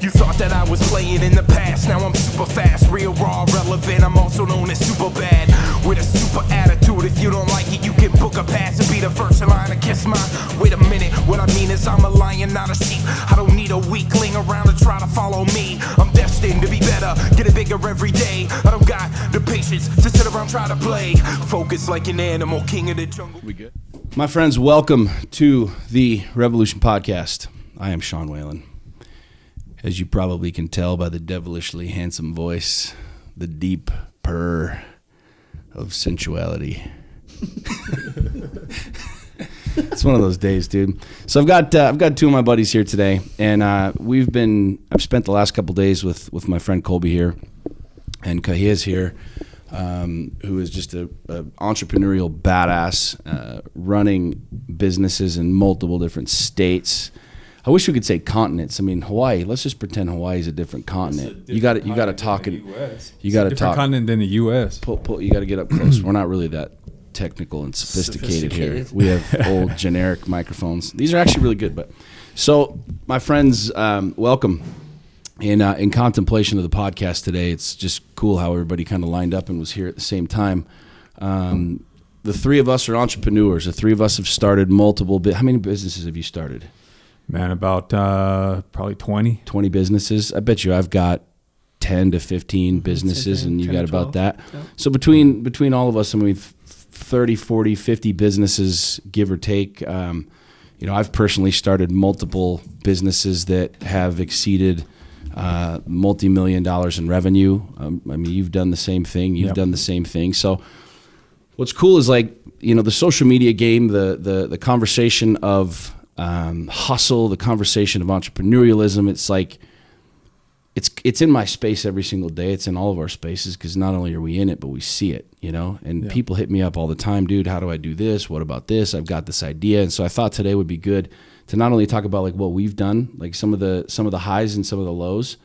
You thought that I was playing in the past. Now I'm super fast, real raw, relevant. I'm also known as super bad, with a super attitude. If you don't like it, you can book a pass and be the first in line to kiss mine. Wait a minute, what I mean is I'm a lion, not a sheep. I don't need a weakling around to try to follow me. I'm destined to be better, getting bigger every day. I don't got the patience to sit around try to play. Focus like an animal, king of the jungle. We good? My friends, welcome to the Revolution Podcast. I am Sean Whalen. As you probably can tell by the devilishly handsome voice, the deep purr of sensuality. It's one of those days, dude. So I've got two of my buddies here today, and I've spent the last couple days with my friend Colby here, and Kahia's here, who is just a entrepreneurial badass, running businesses in multiple different states. I wish we could say continents. I mean, Hawaii. Let's just pretend Hawaii is a different continent. You got to talk it. You got to talk. Continent than the U.S. You got to get up close. We're not really that technical and sophisticated here. We have old generic microphones. These are actually really good. But so, my friends, welcome. In contemplation of the podcast today, it's just cool how everybody kind of lined up and was here at the same time. The three of us are entrepreneurs. The three of us have started multiple. How many businesses have you started? Man, about probably 20. 20 businesses. I bet you I've got 10 to 15 businesses, and you got about that. Yeah. So between all of us, I mean, 30, 40, 50 businesses, give or take. I've personally started multiple businesses that have exceeded multi-million dollars in revenue. I mean, you've done the same thing. You've done the same thing. So what's cool is the social media game, the conversation of hustle, the conversation of entrepreneurialism. It's like it's in my space every single day. It's in all of our spaces because not only are we in it, but we see it, and people hit me up all the time, dude, how do I do this? What about this? I've got this idea. And so I thought today would be good to not only talk about like what we've done, like some of the highs and some of the lows,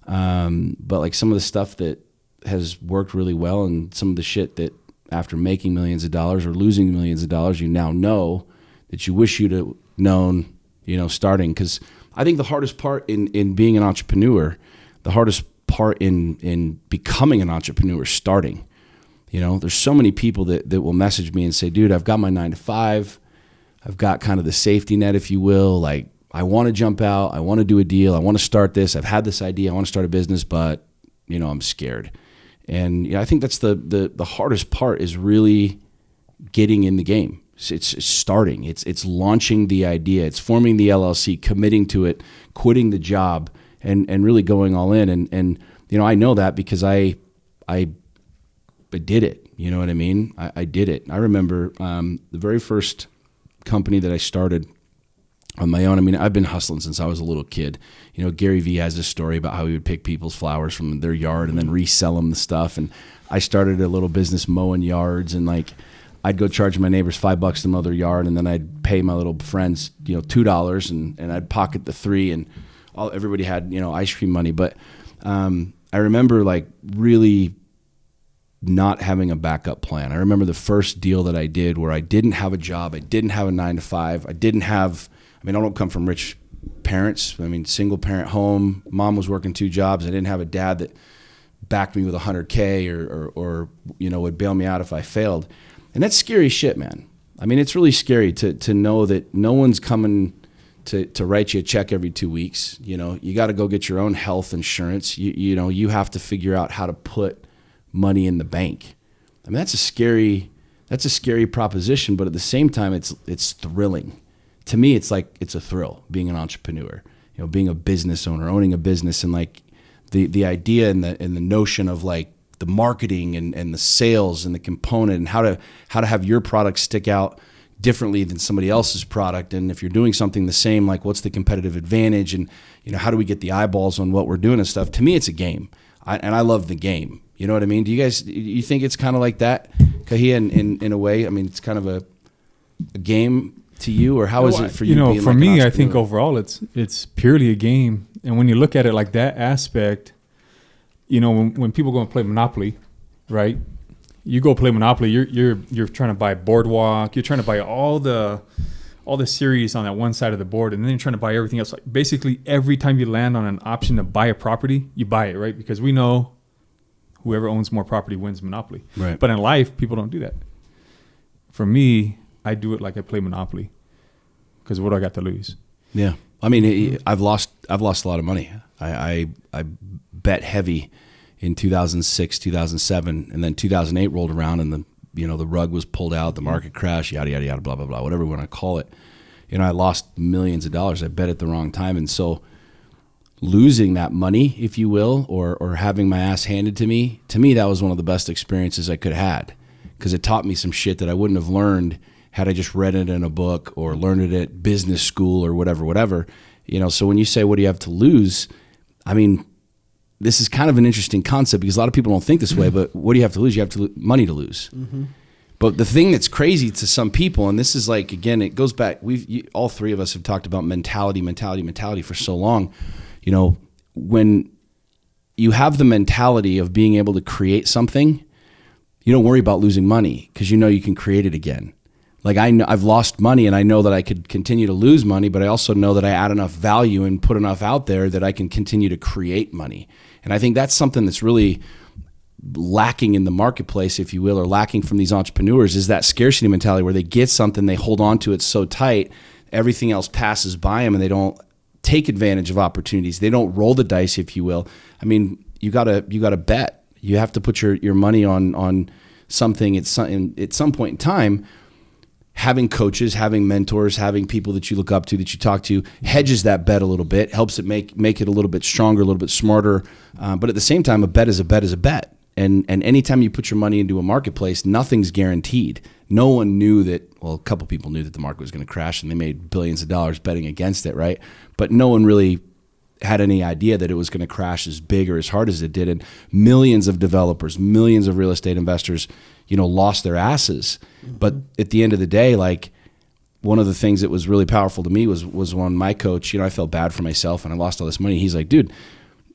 but like some of the stuff that has worked really well and some of the shit that after making millions of dollars or losing millions of dollars, you now know that you wish you'd have known, starting. Because I think the hardest part in being an entrepreneur, the hardest part in becoming an entrepreneur is starting. There's so many people that will message me and say, dude, I've got my 9 to 5. I've got kind of the safety net, if you will. Like, I want to jump out. I want to do a deal. I want to start this. I've had this idea. I want to start a business, but, I'm scared. And I think that's the hardest part is really getting in the game. It's starting. It's launching the idea. It's forming the LLC, committing to it, quitting the job, and really going all in. And I know that because I did it. You know what I mean? I did it. I remember the very first company that I started on my own. I mean, I've been hustling since I was a little kid. Gary Vee has this story about how he would pick people's flowers from their yard and then resell them the stuff. And I started a little business mowing yards, and I'd go charge my neighbors $5 to mow their yard, and then I'd pay my little friends, $2, and I'd pocket the $3, and everybody had, ice cream money. But I remember really not having a backup plan. I remember the first deal that I did where I didn't have a job. I didn't have a 9 to 5. I don't come from rich parents. Single parent home. Mom was working 2 jobs. I didn't have a dad that backed me with $100K or would bail me out if I failed. And that's scary shit, man. It's really scary to know that no one's coming to write you a check every 2 weeks. You got to go get your own health insurance. You have to figure out how to put money in the bank. That's a scary proposition, but at the same time, it's thrilling. To me, it's a thrill being an entrepreneur. Being a business owner, owning a business, and the idea and the notion of the marketing and the sales and the component and how to have your product stick out differently than somebody else's product. And if you're doing something the same, what's the competitive advantage, and how do we get the eyeballs on what we're doing and stuff. To me, it's a game. I love the game. You know what I mean? Do you think it's kind of like that, Kahia, in a way? It's kind of a game to you, or how is it for you? For me, I think overall it's purely a game. And when you look at it like that aspect, when people go and play Monopoly, right? You go play Monopoly, you're trying to buy Boardwalk, you're trying to buy all the all the series on that one side of the board, and then you're trying to buy everything else. Like basically, every time you land on an option to buy a property, you buy it, right? Because we know whoever owns more property wins Monopoly. Right. But in life, people don't do that. For me, I do it like I play Monopoly, because what do I got to lose? Yeah. I mean, I've lost a lot of money. I bet heavy in 2006, 2007, and then 2008 rolled around, and the rug was pulled out, the market crashed, yada yada yada, blah blah blah, whatever we want to call it. I lost millions of dollars. I bet at the wrong time, and so losing that money, if you will, or having my ass handed to me, that was one of the best experiences I could have had, because it taught me some shit that I wouldn't have learned had I just read it in a book or learned it at business school or whatever. So when you say, what do you have to lose? I mean, this is kind of an interesting concept, because a lot of people don't think this way, but what do you have to lose? You have money to lose. Mm-hmm. But the thing that's crazy to some people, and this is like, again, it goes back, all three of us have talked about mentality for so long. When you have the mentality of being able to create something, you don't worry about losing money, because you can create it again. Like I've lost money, and I know that I could continue to lose money, but I also know that I add enough value and put enough out there that I can continue to create money. And I think that's something that's really lacking in the marketplace, if you will, or lacking from these entrepreneurs, is that scarcity mentality where they get something, they hold on to it so tight, everything else passes by them, and they don't take advantage of opportunities. They don't roll the dice, if you will. I mean, you gotta bet. You have to put your money on something at some point in time. Having coaches, having mentors, having people that you look up to, that you talk to, hedges that bet a little bit, helps it make it a little bit stronger, a little bit smarter. But at the same time, a bet is a bet is a bet. And anytime you put your money into a marketplace, nothing's guaranteed. No one knew that, well, a couple people knew that the market was going to crash, and they made billions of dollars betting against it, right? But no one really had any idea that it was going to crash as big or as hard as it did. And millions of developers, millions of real estate investors, lost their asses. Mm-hmm. But at the end of the day, like, one of the things that was really powerful to me was when my coach, I felt bad for myself and I lost all this money. He's like, dude,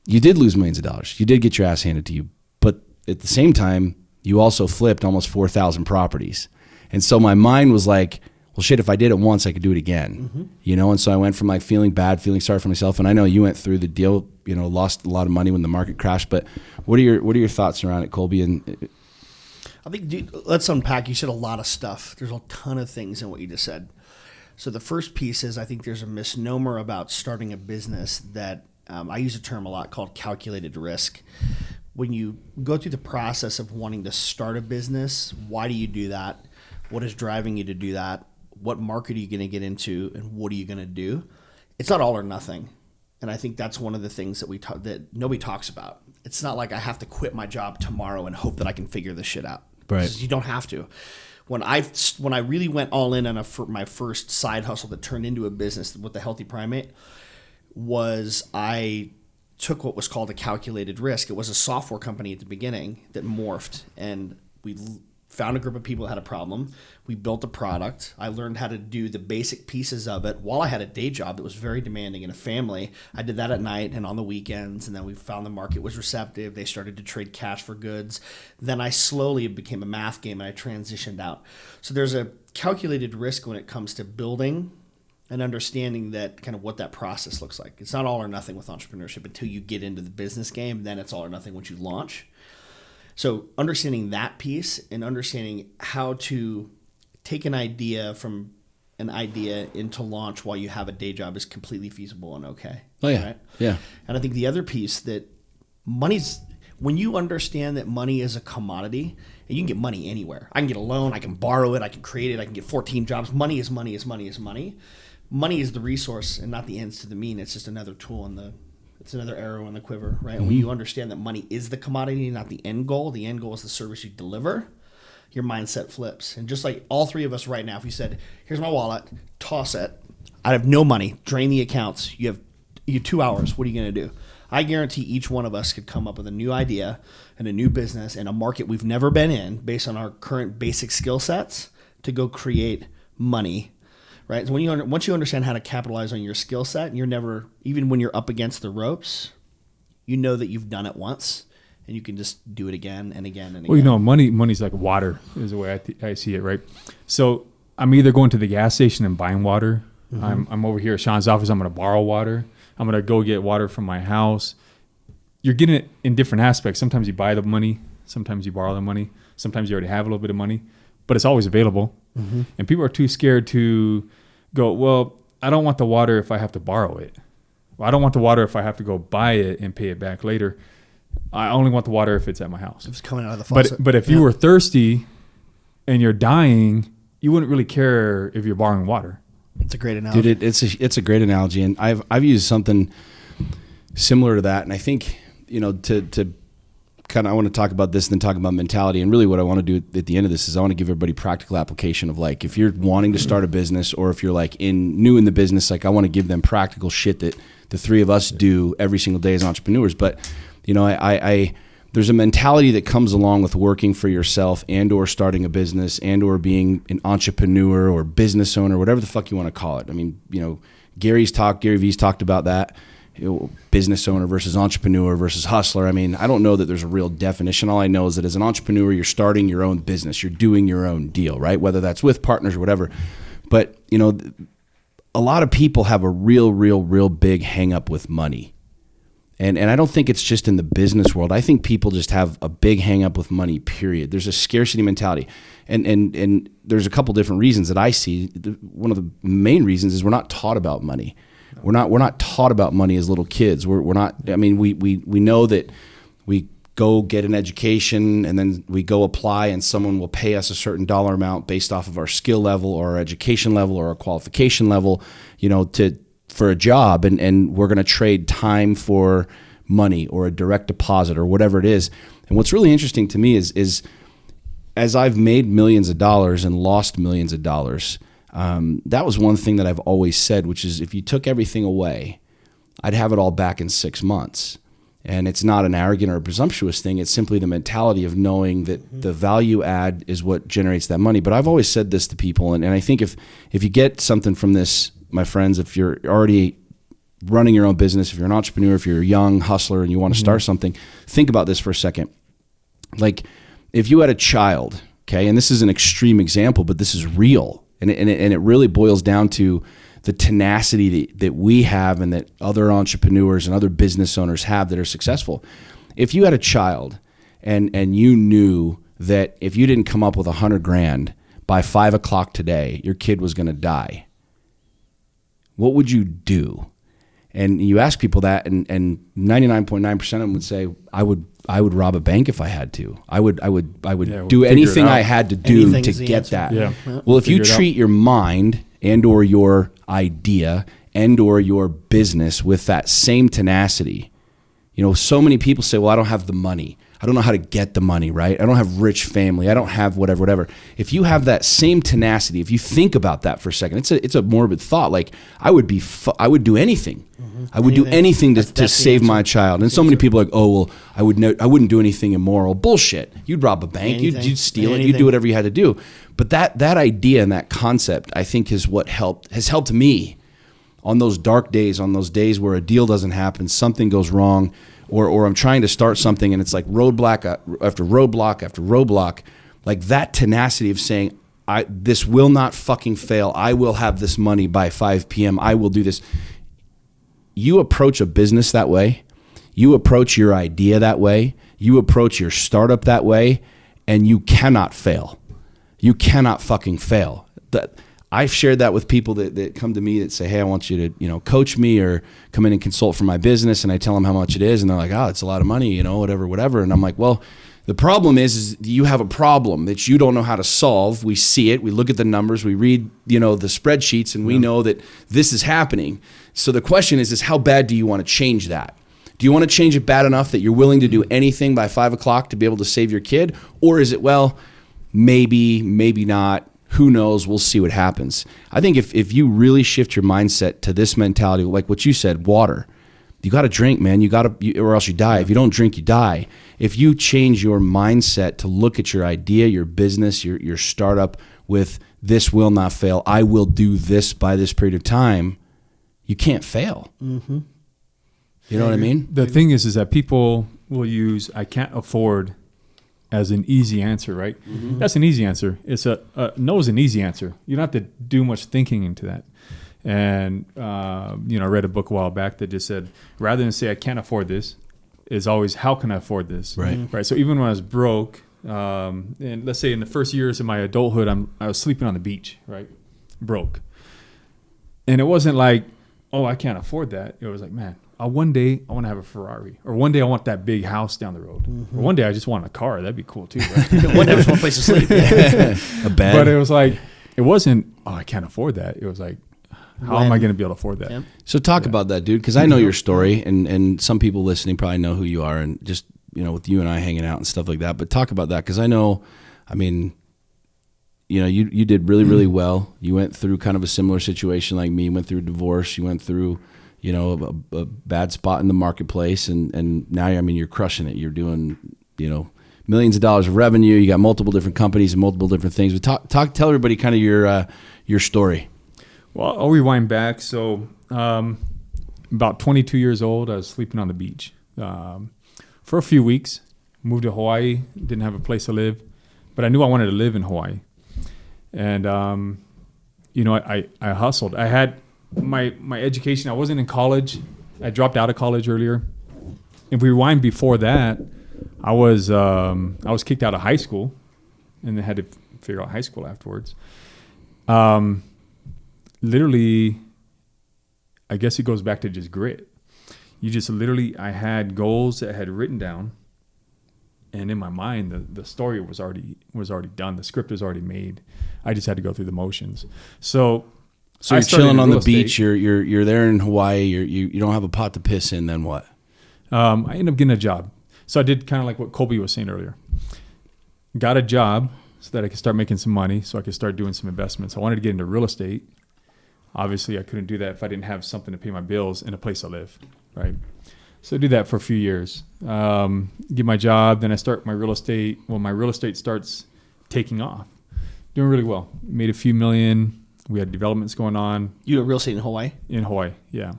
you did lose millions of dollars. You did get your ass handed to you. But at the same time, you also flipped almost 4,000 properties. And so my mind was like, well, shit, if I did it once, I could do it again. Mm-hmm. And so I went from like feeling bad, feeling sorry for myself. And I know you went through the deal, lost a lot of money when the market crashed. But what are your thoughts around it, Colby? And I think, dude, let's unpack. You said a lot of stuff. There's a ton of things in what you just said. So the first piece is, I think there's a misnomer about starting a business that I use a term a lot called calculated risk. When you go through the process of wanting to start a business, why do you do that? What is driving you to do that? What market are you going to get into, and what are you going to do? It's not all or nothing. And I think that's one of the things that that nobody talks about. It's not like I have to quit my job tomorrow and hope that I can figure this shit out. Right. You don't have to. When I really went all in on my first side hustle that turned into a business with the Healthy Primate, was I took what was called a calculated risk. It was a software company at the beginning that morphed, and we found a group of people that had a problem. We built a product. I learned how to do the basic pieces of it while I had a day job that was very demanding in a family. I did that at night and on the weekends, and then we found the market was receptive. They started to trade cash for goods. Then I slowly became a math game, and I transitioned out. So there's a calculated risk when it comes to building and understanding that kind of what that process looks like. It's not all or nothing with entrepreneurship until you get into the business game. Then it's all or nothing once you launch. So understanding that piece and understanding how to take an idea from an idea into launch while you have a day job is completely feasible and okay. Oh, yeah. Right? Yeah. And I think the other piece that when you understand that money is a commodity, and you can get money anywhere. I can get a loan, I can borrow it, I can create it, I can get 14 jobs. Money is money is money is money. Money is the resource and not the ends to the mean. It's just another tool it's another arrow in the quiver, right? Mm-hmm. When you understand that money is the commodity, not the end goal is the service you deliver, your mindset flips. And just like all three of us right now, if you said, here's my wallet, toss it, I have no money, drain the accounts, you have 2 hours, what are you going to do? I guarantee each one of us could come up with a new idea and a new business in a market we've never been in based on our current basic skill sets to go create money. Right. So once you understand how to capitalize on your skill set, and even when you're up against the ropes, you know that you've done it once, and you can just do it again and again and again. Well, money's like water is the way I see it, right? So I'm either going to the gas station and buying water. I'm over here at Sean's office. I'm going to borrow water. I'm going to go get water from my house. You're getting it in different aspects. Sometimes you buy the money. Sometimes you borrow the money. Sometimes you already have a little bit of money, but it's always available. And people are too scared to go, well, I don't want the water if I have to borrow it. Well, I don't want the water if I have to go buy it and pay it back later. I only want the water if it's at my house. If it's coming out of the faucet. But if you were thirsty and you're dying, you wouldn't really care if you're borrowing water. It's a great analogy. Dude, it's a great analogy, and I've used something similar to that, and I think, you know, to kind of, I want to talk about this and then talk about mentality. And really what I want to do at the end of this is I want to give everybody practical application of, like, if you're wanting to start a business, or if you're like new in the business, like, I want to give them practical shit that the three of us do every single day as entrepreneurs. But, you know, I there's a mentality that comes along with working for yourself and or starting a business and or being an entrepreneur or business owner, whatever the fuck you want to call it. I mean, you know, Gary V's talked about that. You know, business owner versus entrepreneur versus hustler. I mean, I don't know that there's a real definition. All I know is that as an entrepreneur, you're starting your own business. You're doing your own deal, right? Whether that's with partners or whatever. But, you know, a lot of people have a real big hang up with money. And I don't think it's just in the business world. I think people just have a big hang up with money, period. There's a scarcity mentality. And there's a couple different reasons that I see. One of the main reasons is we're not taught about money. We're not taught about money as little kids. We're not. I mean, we know that we go get an education and then we go apply, and someone will pay us a certain dollar amount based off of our skill level or our education level or our qualification level, you know, for a job, and we're going to trade time for money or a direct deposit or whatever it is. And what's really interesting to me is as I've made millions of dollars and lost millions of dollars. That was one thing that I've always said, which is if you took everything away, I'd have it all back in 6 months. And it's not an arrogant or a presumptuous thing. It's simply the mentality of knowing that the value add is what generates that money. But I've always said this to people. And I think if you get something from this, my friends, if you're already running your own business, if you're an entrepreneur, if you're a young hustler and you want to start something, think about this for a second. Like if you had a child, okay, and this is an extreme example, but this is real. And it really boils down to the tenacity that we have and that other entrepreneurs and other business owners have that are successful. If you had a child and you knew that if you didn't come up with $100,000 by 5 o'clock today, your kid was going to die, what would you do? And you ask people that, and 99.9% of them would say, I would rob a bank if I had to. I would do anything I had to do to get that. Yeah. Well, if you treat your mind and or your idea and or your business with that same tenacity, you know, so many people say, well, I don't have the money. I don't know how to get the money, right? I don't have rich family. I don't have whatever. If you have that same tenacity, if you think about that for a second, it's a morbid thought. Like I would do anything. I would do anything to save my child. And so many people are like, oh, well, I wouldn't do anything immoral. Bullshit. You'd rob a bank. You'd steal it. You'd do whatever you had to do. But that idea and that concept, I think, is what has helped me on those dark days, on those days where a deal doesn't happen, something goes wrong, or I'm trying to start something and it's like roadblock after roadblock after roadblock. Like that tenacity of saying, this will not fucking fail. I will have this money by 5 p.m. I will do this. You approach a business that way. You approach your idea that way. You approach your startup that way, and you cannot fail. You cannot fucking fail. I've shared that with people that come to me that say, hey, I want you to, coach me or come in and consult for my business. And I tell them how much it is. And they're like, oh, it's a lot of money, whatever. And I'm like, well, the problem is you have a problem that you don't know how to solve. We see it. We look at the numbers. We read, the spreadsheets, and we know that this is happening. So the question is how bad do you want to change that? Do you want to change it bad enough that you're willing to do anything by 5 o'clock to be able to save your kid? Or is it, well, maybe not. Who knows? We'll see what happens. I think if you really shift your mindset to this mentality, like what you said, water, you got to drink, man. Or else you die. If you don't drink, you die. If you change your mindset to look at your idea, your business, your startup with this will not fail, I will do this by this period of time, you can't fail. Mm-hmm. You know what I mean? The thing is that people will use, I can't afford as an easy answer, right? Mm-hmm. That's an easy answer. It's a no is an easy answer. You don't have to do much thinking into that. And I read a book a while back that just said, rather than say I can't afford this, is always how can I afford this? Right. Mm-hmm. Right. So even when I was broke, and let's say in the first years of my adulthood, I was sleeping on the beach, right? Broke. And it wasn't like, oh, I can't afford that. It was like, man, one day I want to have a Ferrari, or one day I want that big house down the road, or one day I just want a car. That'd be cool too, right? One day there's one place to sleep. A bed. But it was like, it wasn't, oh, I can't afford that. It was like, how am I going to be able to afford that? Yeah. So talk about that, dude, because I know your story, and some people listening probably know who you are, and just, with you and I hanging out and stuff like that. But talk about that, because I know, you did really, really well. You went through kind of a similar situation like me. You went through a divorce. You went through, a bad spot in the marketplace, and now, you're crushing it. You're doing, millions of dollars of revenue. You got multiple different companies and multiple different things. But tell everybody kind of your story. Well, I'll rewind back. So about 22 years old, I was sleeping on the beach for a few weeks. Moved to Hawaii, didn't have a place to live, but I knew I wanted to live in Hawaii. And, I hustled. I had my education. I wasn't in college. I dropped out of college earlier. If we rewind before that, I was kicked out of high school and then had to figure out high school afterwards. Literally, I guess it goes back to just grit. I had goals that I had written down, and in my mind, the story was already done. The script was already made. I just had to go through the motions. So you're chilling on the beach. You're there in Hawaii. You don't have a pot to piss in. Then what? I ended up getting a job. So I did kind of like what Colby was saying earlier. Got a job so that I could start making some money, so I could start doing some investments. I wanted to get into real estate. Obviously, I couldn't do that if I didn't have something to pay my bills and a place to live, right? So I did that for a few years. Get my job, then I start my real estate. Well, my real estate starts taking off, doing really well. Made a few million. We had developments going on. You do real estate in Hawaii? In Hawaii, yeah.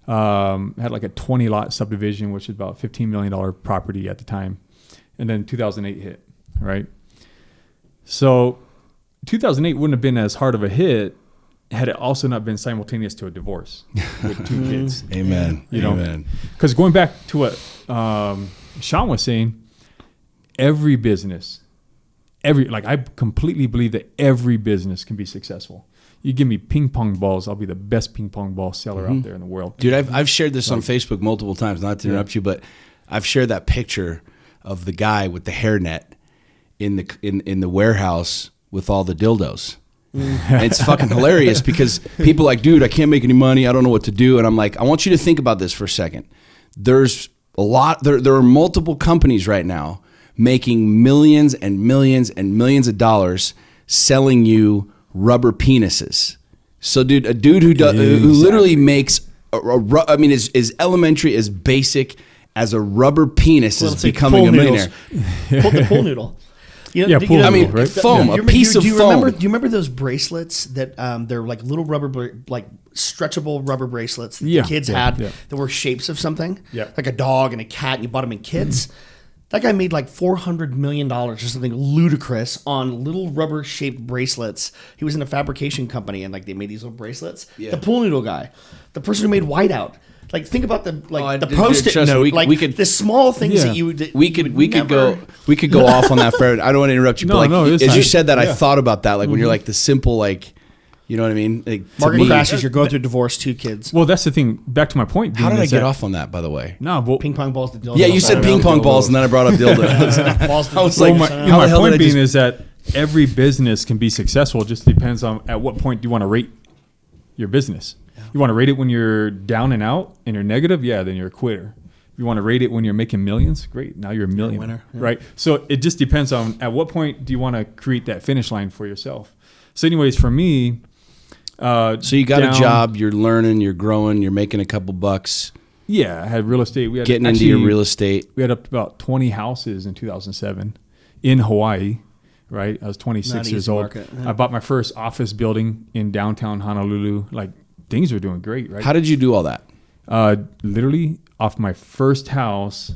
Had like a 20-lot subdivision, which is about $15 million property at the time. And then 2008 hit, right? So 2008 wouldn't have been as hard of a hit had it also not been simultaneous to a divorce with 2 kids. Amen. Amen. Because going back to what Sean was saying, every business, I completely believe that every business can be successful. You give me ping pong balls, I'll be the best ping pong ball seller out there in the world. Dude, I've shared this on Facebook multiple times, not to interrupt you, but I've shared that picture of the guy with the hairnet in the warehouse with all the dildos. And it's fucking hilarious because people are like, dude, I can't make any money. I don't know what to do. And I'm like, I want you to think about this for a second. There's there are multiple companies right now making millions and millions and millions of dollars selling you rubber penises. So, dude, a dude who literally makes is elementary, as basic as a rubber penis is becoming a millionaire. Pull the pool noodle. Right? Foam, a piece of foam. Do you remember those bracelets that they're like little like stretchable rubber bracelets that the kids had that were shapes of something? Yeah. Like a dog and a cat, and you bought them in kids. That guy made like $400 million or something ludicrous on little rubber shaped bracelets. He was in a fabrication company and like they made these little bracelets. Yeah. The pool noodle guy, the person who made Whiteout. Like think about the Post-it note, we could, the small things that you we could go off on that forever. I don't want to interrupt you, but as you said that, I thought about that. Like when you're like the simple, like, you know what I mean? Like, market crashes. You're going through divorce, 2 kids. Well, that's the thing. Back to my point. How did I get off on that? By the way, ping pong balls. Yeah, you said ping pong balls, and then I brought up dildos. I was like, my point being is that every business can be successful. It just depends on at what point do you want to rate your business. You want to rate it when you're down and out and you're negative? Yeah, then you're a quitter. If you want to rate it when you're making millions? Great. Now you're a millionaire. Winner. Yeah. Right? So it just depends on at what point do you want to create that finish line for yourself. So anyways, for me... so you got a job, you're learning, you're growing, you're making a couple bucks. Yeah, I had real estate. We had into your real estate. We had up to about 20 houses in 2007 in Hawaii. Right? I was 26 years old. Market, yeah. I bought my first office building in downtown Honolulu. Like, things were doing great, right? How did you do all that? Literally off my first house,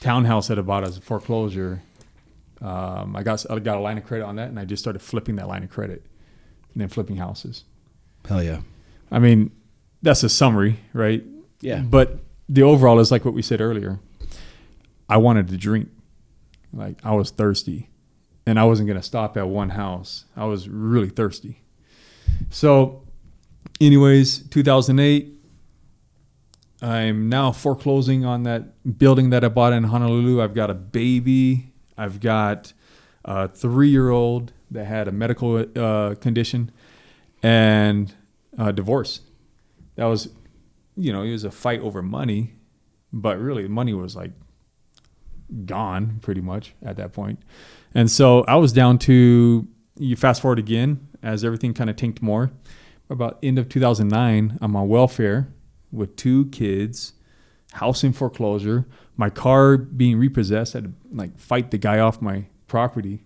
townhouse that I bought as a foreclosure. I got a line of credit on that, and I just started flipping that line of credit and then flipping houses. Hell yeah. I mean, that's a summary, right? Yeah. But the overall is like what we said earlier. I wanted to drink. Like, I was thirsty, and I wasn't going to stop at one house. I was really thirsty. So anyways, 2008, I'm now foreclosing on that building that I bought in Honolulu. I've got a baby. I've got a 3-year-old that had a medical condition, and a divorce. That was, it was a fight over money, but really money was like gone pretty much at that point. And so I was down to, you fast forward again as everything kind of tanked more. About end of 2009, I'm on welfare with 2 kids, house in foreclosure, my car being repossessed. I had to like fight the guy off my property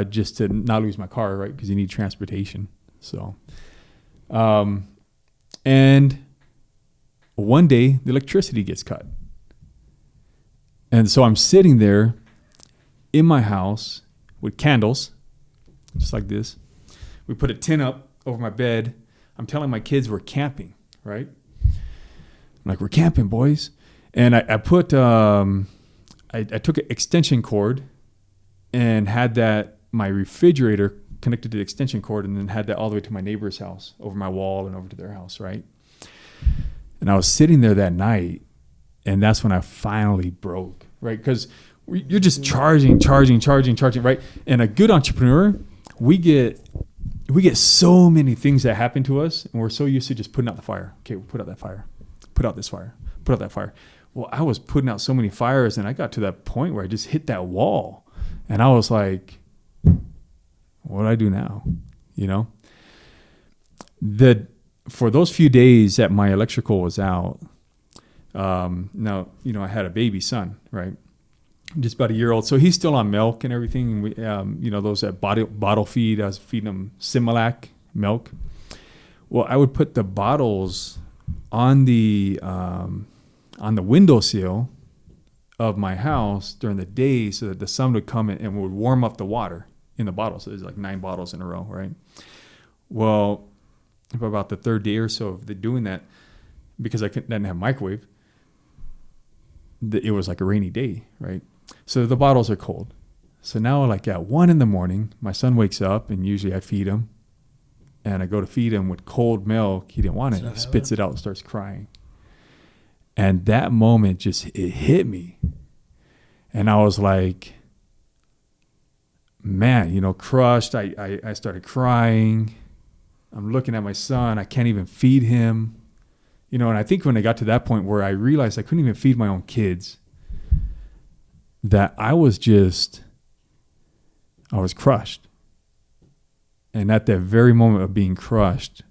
just to not lose my car, right? Because you need transportation. So, and one day the electricity gets cut. And so I'm sitting there in my house with candles, just like this. We put a tent up over my bed. I'm telling my kids we're camping, right? I'm like, we're camping, boys. And I put, I took an extension cord and had my refrigerator connected to the extension cord, and then had that all the way to my neighbor's house, over my wall and over to their house, right? And I was sitting there that night, and that's when I finally broke, right? Because you're just charging, right? And a good entrepreneur, we get so many things that happen to us, and we're so used to just putting out the fire. Okay, we'll put out that fire, put out this fire, put out that fire. Well, I was putting out so many fires, and I got to that point where I just hit that wall, and I was like, what do I do now? For those few days that my electrical was out, now, I had a baby son, right? Just about a year old. So he's still on milk and everything. And we, those that bottle feed, I was feeding him Similac milk. Well, I would put the bottles on the windowsill of my house during the day so that the sun would come in and would warm up the water in the bottles. So there's like 9 bottles in a row, right? Well, about the 3rd day or so of doing that, because I didn't have a microwave, it was like a rainy day, right? So the bottles are cold. So now, like at 1 a.m, my son wakes up, and usually I feed him, and I go to feed him with cold milk. He didn't want it. He spits it out and starts crying. And that moment it hit me. And I was like, man, crushed. I started crying. I'm looking at my son. I can't even feed him. And I think when I got to that point where I realized I couldn't even feed my own kids, that I was crushed. And at that very moment of being crushed,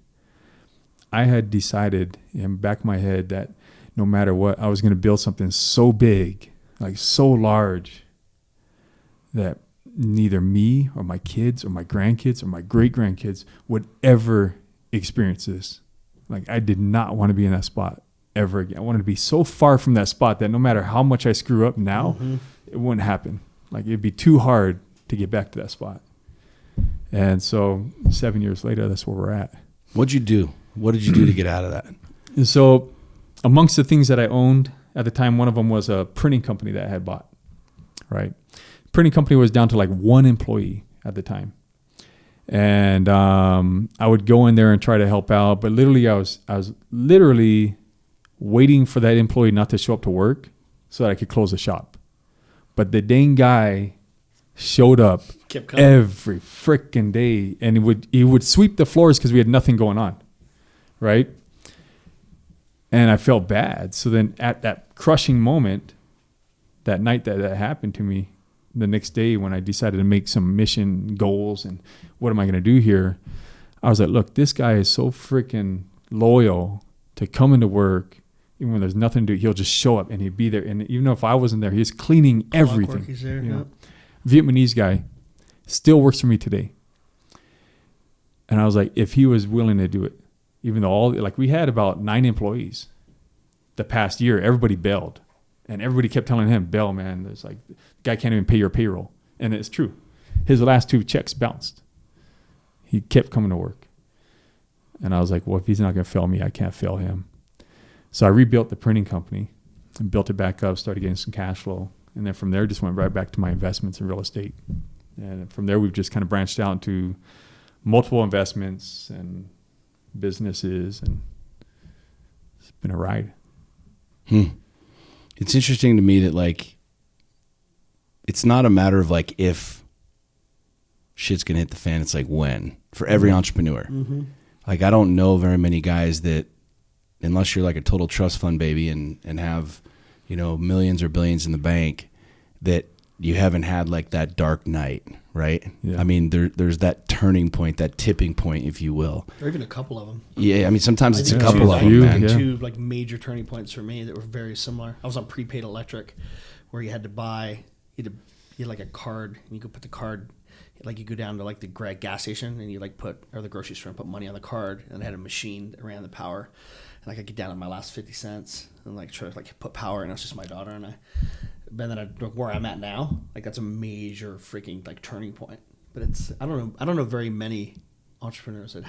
I had decided in the back of my head that no matter what, I was going to build something so big, like so large, that neither me or my kids or my grandkids or my great-grandkids would ever experience this. Like, I did not want to be in that spot ever again. I wanted to be so far from that spot that no matter how much I screw up now, it wouldn't happen. Like, it'd be too hard to get back to that spot. And so 7 years later, that's where we're at. What'd you do? What did you do to get out of that? And so amongst the things that I owned at the time, one of them was a printing company that I had bought, right? Printing company was down to like 1 employee at the time. And I would go in there and try to help out, but literally I was literally waiting for that employee not to show up to work so that I could close the shop. But the dang guy showed up every freaking day, and he would sweep the floors because we had nothing going on, right? And I felt bad. So then at that crushing moment, that night that happened to me, the next day when I decided to make some mission goals and what am I going to do here, I was like, look, this guy is so freaking loyal to coming to work. Even when there's nothing to do, he'll just show up and he'd be there. And even though if I wasn't there, he's cleaning everything. He's there, Vietnamese guy still works for me today. And I was like, if he was willing to do it, even though we had about 9 employees the past year, everybody bailed. And everybody kept telling him, bail, man. There's like, the guy can't even pay your payroll. And it's true. His last 2 checks bounced. He kept coming to work. And I was like, well, if he's not going to fail me, I can't fail him. So I rebuilt the printing company and built it back up, started getting some cash flow. And then from there, just went right back to my investments in real estate. And from there, we've just kind of branched out into multiple investments and businesses. And it's been a ride. It's interesting to me that, like, it's not a matter of like if shit's gonna hit the fan. It's like when, for every entrepreneur. Like, I don't know very many guys that, unless you're like a total trust fund baby and have, you know, millions or billions in the bank, that you haven't had like that dark night, right? Yeah. I mean, there's that turning point, that tipping point, if you will. Or even a couple of them. Yeah, I mean, sometimes it's a think couple of them, man. Yeah. 2 like major turning points for me that were very similar. I was on prepaid electric, where you had to buy, you had like a card, and you could put the card, like you go down to like the gas station, and you like or the grocery store, and put money on the card, and it had a machine that ran the power, and like I get down to my last 50 cents, and like try to like put power, and it's just my daughter and I. But then where I'm at now, like that's a major freaking like turning point. But it's I don't know very many entrepreneurs that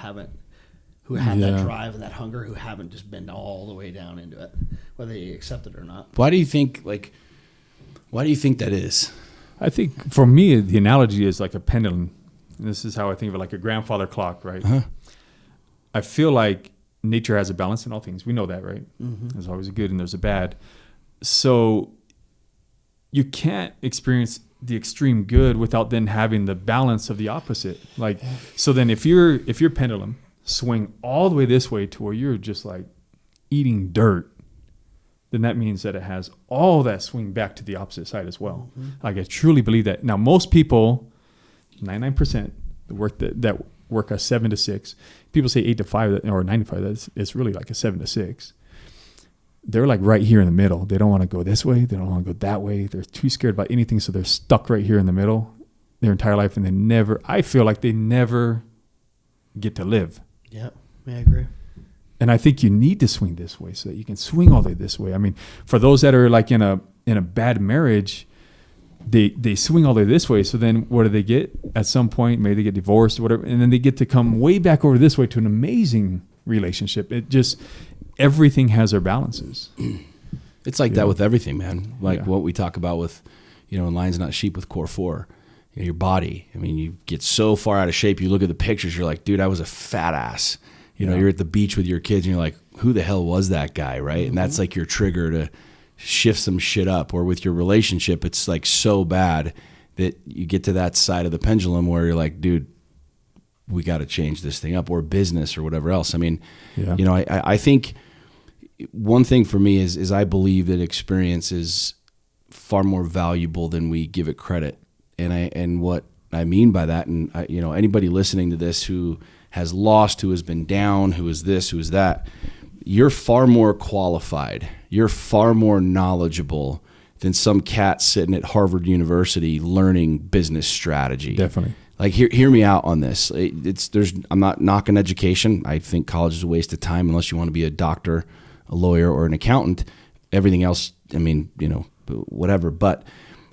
who have that drive and that hunger, who haven't just been all the way down into it, whether they accept it or not. Why do you think that is? I think for me, the analogy is like a pendulum. And this is how I think of it, like a grandfather clock, right? I feel like nature has a balance in all things. We know that, right? There's always a good and there's a bad. So you can't experience the extreme good without then having the balance of the opposite. Like, so then if your pendulum swing all the way this way to where you're just like eating dirt, then that means that it has all that swing back to the opposite side as well. Like, I truly believe that. Now, most people, 99%, that work a 7 to 6. People say 8 to 5 or 9 to 5. It's really like a 7 to 6. They're like right here in the middle. They don't want to go this way. They don't want to go that way. They're too scared about anything, so they're stuck right here in the middle their entire life, and I feel like they never get to live. Yeah, I agree. And I think you need to swing this way so that you can swing all the way this way. I mean, for those that are like in a bad marriage, they swing all the way this way. So then what do they get? At some point, maybe they get divorced or whatever, and then they get to come way back over this way to an amazing relationship. Everything has their balances. It's like that with everything, man. Like what we talk about with, in Lions Not Sheep with Core 4, your body. I mean, you get so far out of shape. You look at the pictures, you're like, dude, I was a fat ass. You're at the beach with your kids and you're like, who the hell was that guy, right? And that's like your trigger to shift some shit up. Or with your relationship, it's like so bad that you get to that side of the pendulum where you're like, dude, we got to change this thing up, or business or whatever else. I mean, I think one thing for me is I believe that experience is far more valuable than we give it credit. And what I mean by that, and anybody listening to this who has lost, who has been down, who is this, who is that, you're far more qualified. You're far more knowledgeable than some cat sitting at Harvard University learning business strategy. Definitely. Like, hear me out on this. I'm not knocking education. I think college is a waste of time unless you want to be a doctor, a lawyer, or an accountant. Everything else, I mean, whatever. But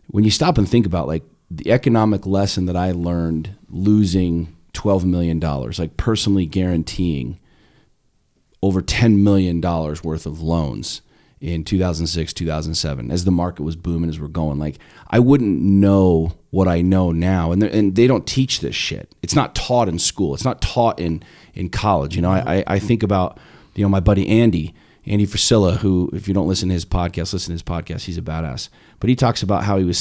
when you stop and think about like the economic lesson that I learned losing $12 million, like personally guaranteeing over $10 million worth of loans in 2006, 2007, as the market was booming, as we're going, like I wouldn't know what I know now. And they don't teach this shit. It's not taught in school. It's not taught in college. I think about, my buddy Andy Frisilla, who, if you don't listen to his podcast, listen to his podcast. He's a badass. But he talks about how he was,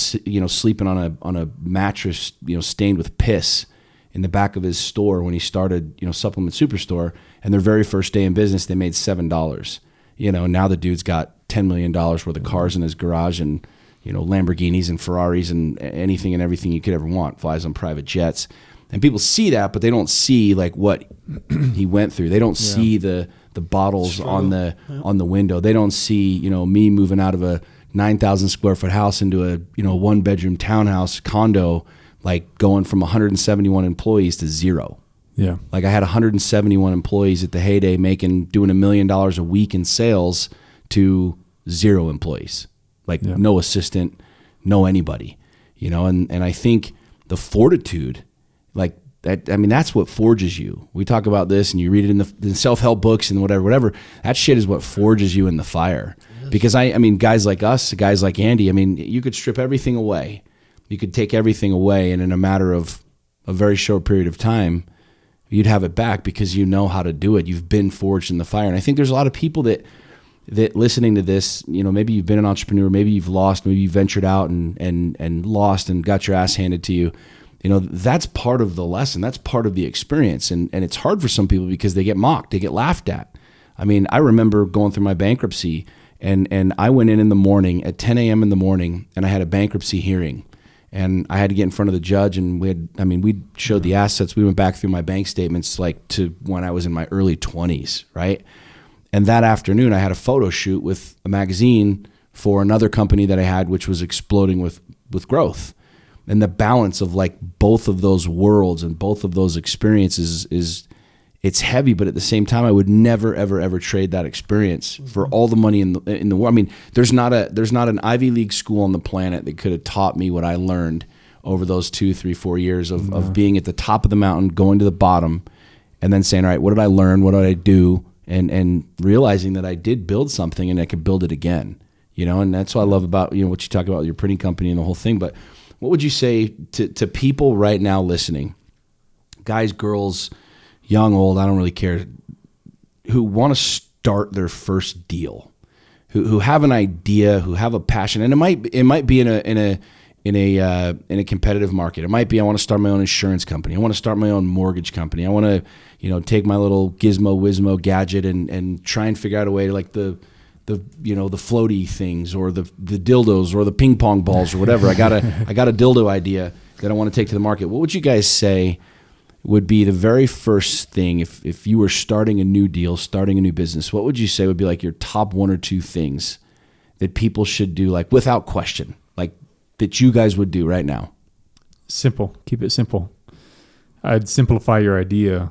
sleeping on a mattress, stained with piss in the back of his store when he started, Supplement Superstore. And their very first day in business, they made $7. Now the dude's got $10 million worth of cars in his garage and, Lamborghinis and Ferraris and anything and everything you could ever want, flies on private jets. And people see that, but they don't see like what he went through. They don't see the bottles on the window. They don't see, me moving out of a 9,000 square foot house into a, 1-bedroom townhouse condo, like going from 171 employees to 0. Yeah. Like I had 171 employees at the heyday doing $1 million a week in sales to 0 employees. Like no assistant, no anybody, and I think the fortitude, like that, I mean, that's what forges you. We talk about this and you read it in the self-help books and whatever, that shit is what forges you in the fire. Because I mean, guys like us, guys like Andy, I mean, you could strip everything away. You could take everything away, and in a matter of a very short period of time, you'd have it back because you know how to do it. You've been forged in the fire. And I think there's a lot of people that listening to this, maybe you've been an entrepreneur, maybe you've lost, maybe you ventured out and lost and got your ass handed to you. That's part of the lesson. That's part of the experience. And it's hard for some people because they get mocked, they get laughed at. I mean, I remember going through my bankruptcy and I went in the morning at 10 a.m. in the morning and I had a bankruptcy hearing. And I had to get in front of the judge, and we showed the assets. We went back through my bank statements like to when I was in my early 20s, right? And that afternoon, I had a photo shoot with a magazine for another company that I had, which was exploding with growth. And the balance of like both of those worlds and both of those experiences it's heavy, but at the same time, I would never, ever, ever trade that experience for all the money in the world. I mean, there's not an Ivy League school on the planet that could have taught me what I learned over those 2, 3, 4 years of being at the top of the mountain, going to the bottom, and then saying, all right, what did I learn? What did I do? And realizing that I did build something and I could build it again. And that's what I love about what you talk about your printing company and the whole thing. But what would you say to people right now listening, guys, girls, young, old, I don't really care, who want to start their first deal, who have an idea, who have a passion, and it might be in a competitive market. It might be I want to start my own insurance company. I want to start my own mortgage company. I want to take my little gizmo whizmo gadget and try and figure out a way to like the floaty things or the dildos or the ping pong balls or whatever. I got a dildo idea that I want to take to the market. What would you guys say would be the very first thing if you were starting a new deal, starting a new business? What would you say would be like your top 1 or 2 things that people should do, like without question, like that you guys would do right now? Simple. Keep it simple. I'd simplify your idea.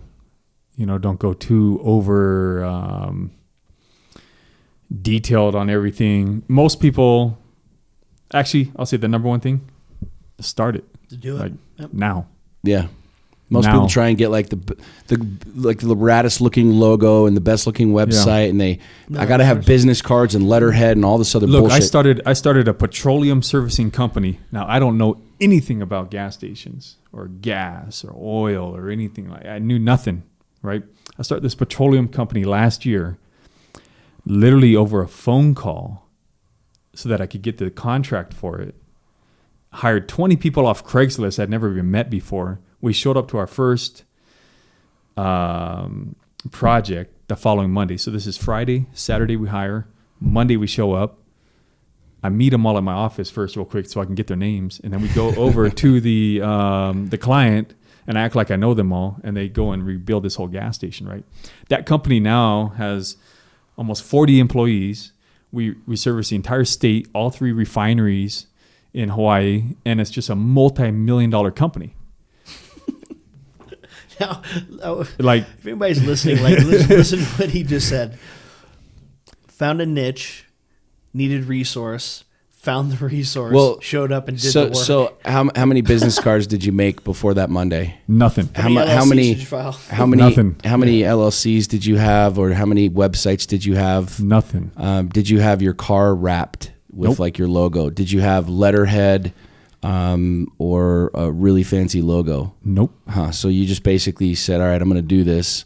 Don't go too over detailed on everything. Most people, actually, I'll say the number one thing, start it. To do it. Now. Yeah. Most people try and get like the raddest looking logo and the best looking website, and I got to have business cards and letterhead and all this other bullshit. I started a petroleum servicing company. Now I don't know anything about gas stations or gas or oil or anything like that. I knew nothing, right? I started this petroleum company last year, literally over a phone call, so that I could get the contract for it. Hired 20 people off Craigslist I'd never even met before. We showed up to our first project the following Monday. So this is Friday, Saturday we hire, Monday we show up. I meet them all at my office first real quick so I can get their names. And then we go over to the client and I act like I know them all, and they go and rebuild this whole gas station, right? That company now has almost 40 employees. We service the entire state, all 3 refineries in Hawaii, and it's just a multi-million-dollar company. Now, if anybody's listening, listen to what he just said. Found a niche, needed resource, found the resource, showed up and did the work. So how many business cards did you make before that Monday? Nothing. How many did you file? Nothing. How many LLCs did you have, or how many websites did you have? Nothing. Did you have your car wrapped with like your logo? Did you have letterhead? Or a really fancy logo? Nope. So you just basically said, all right, I'm going to do this.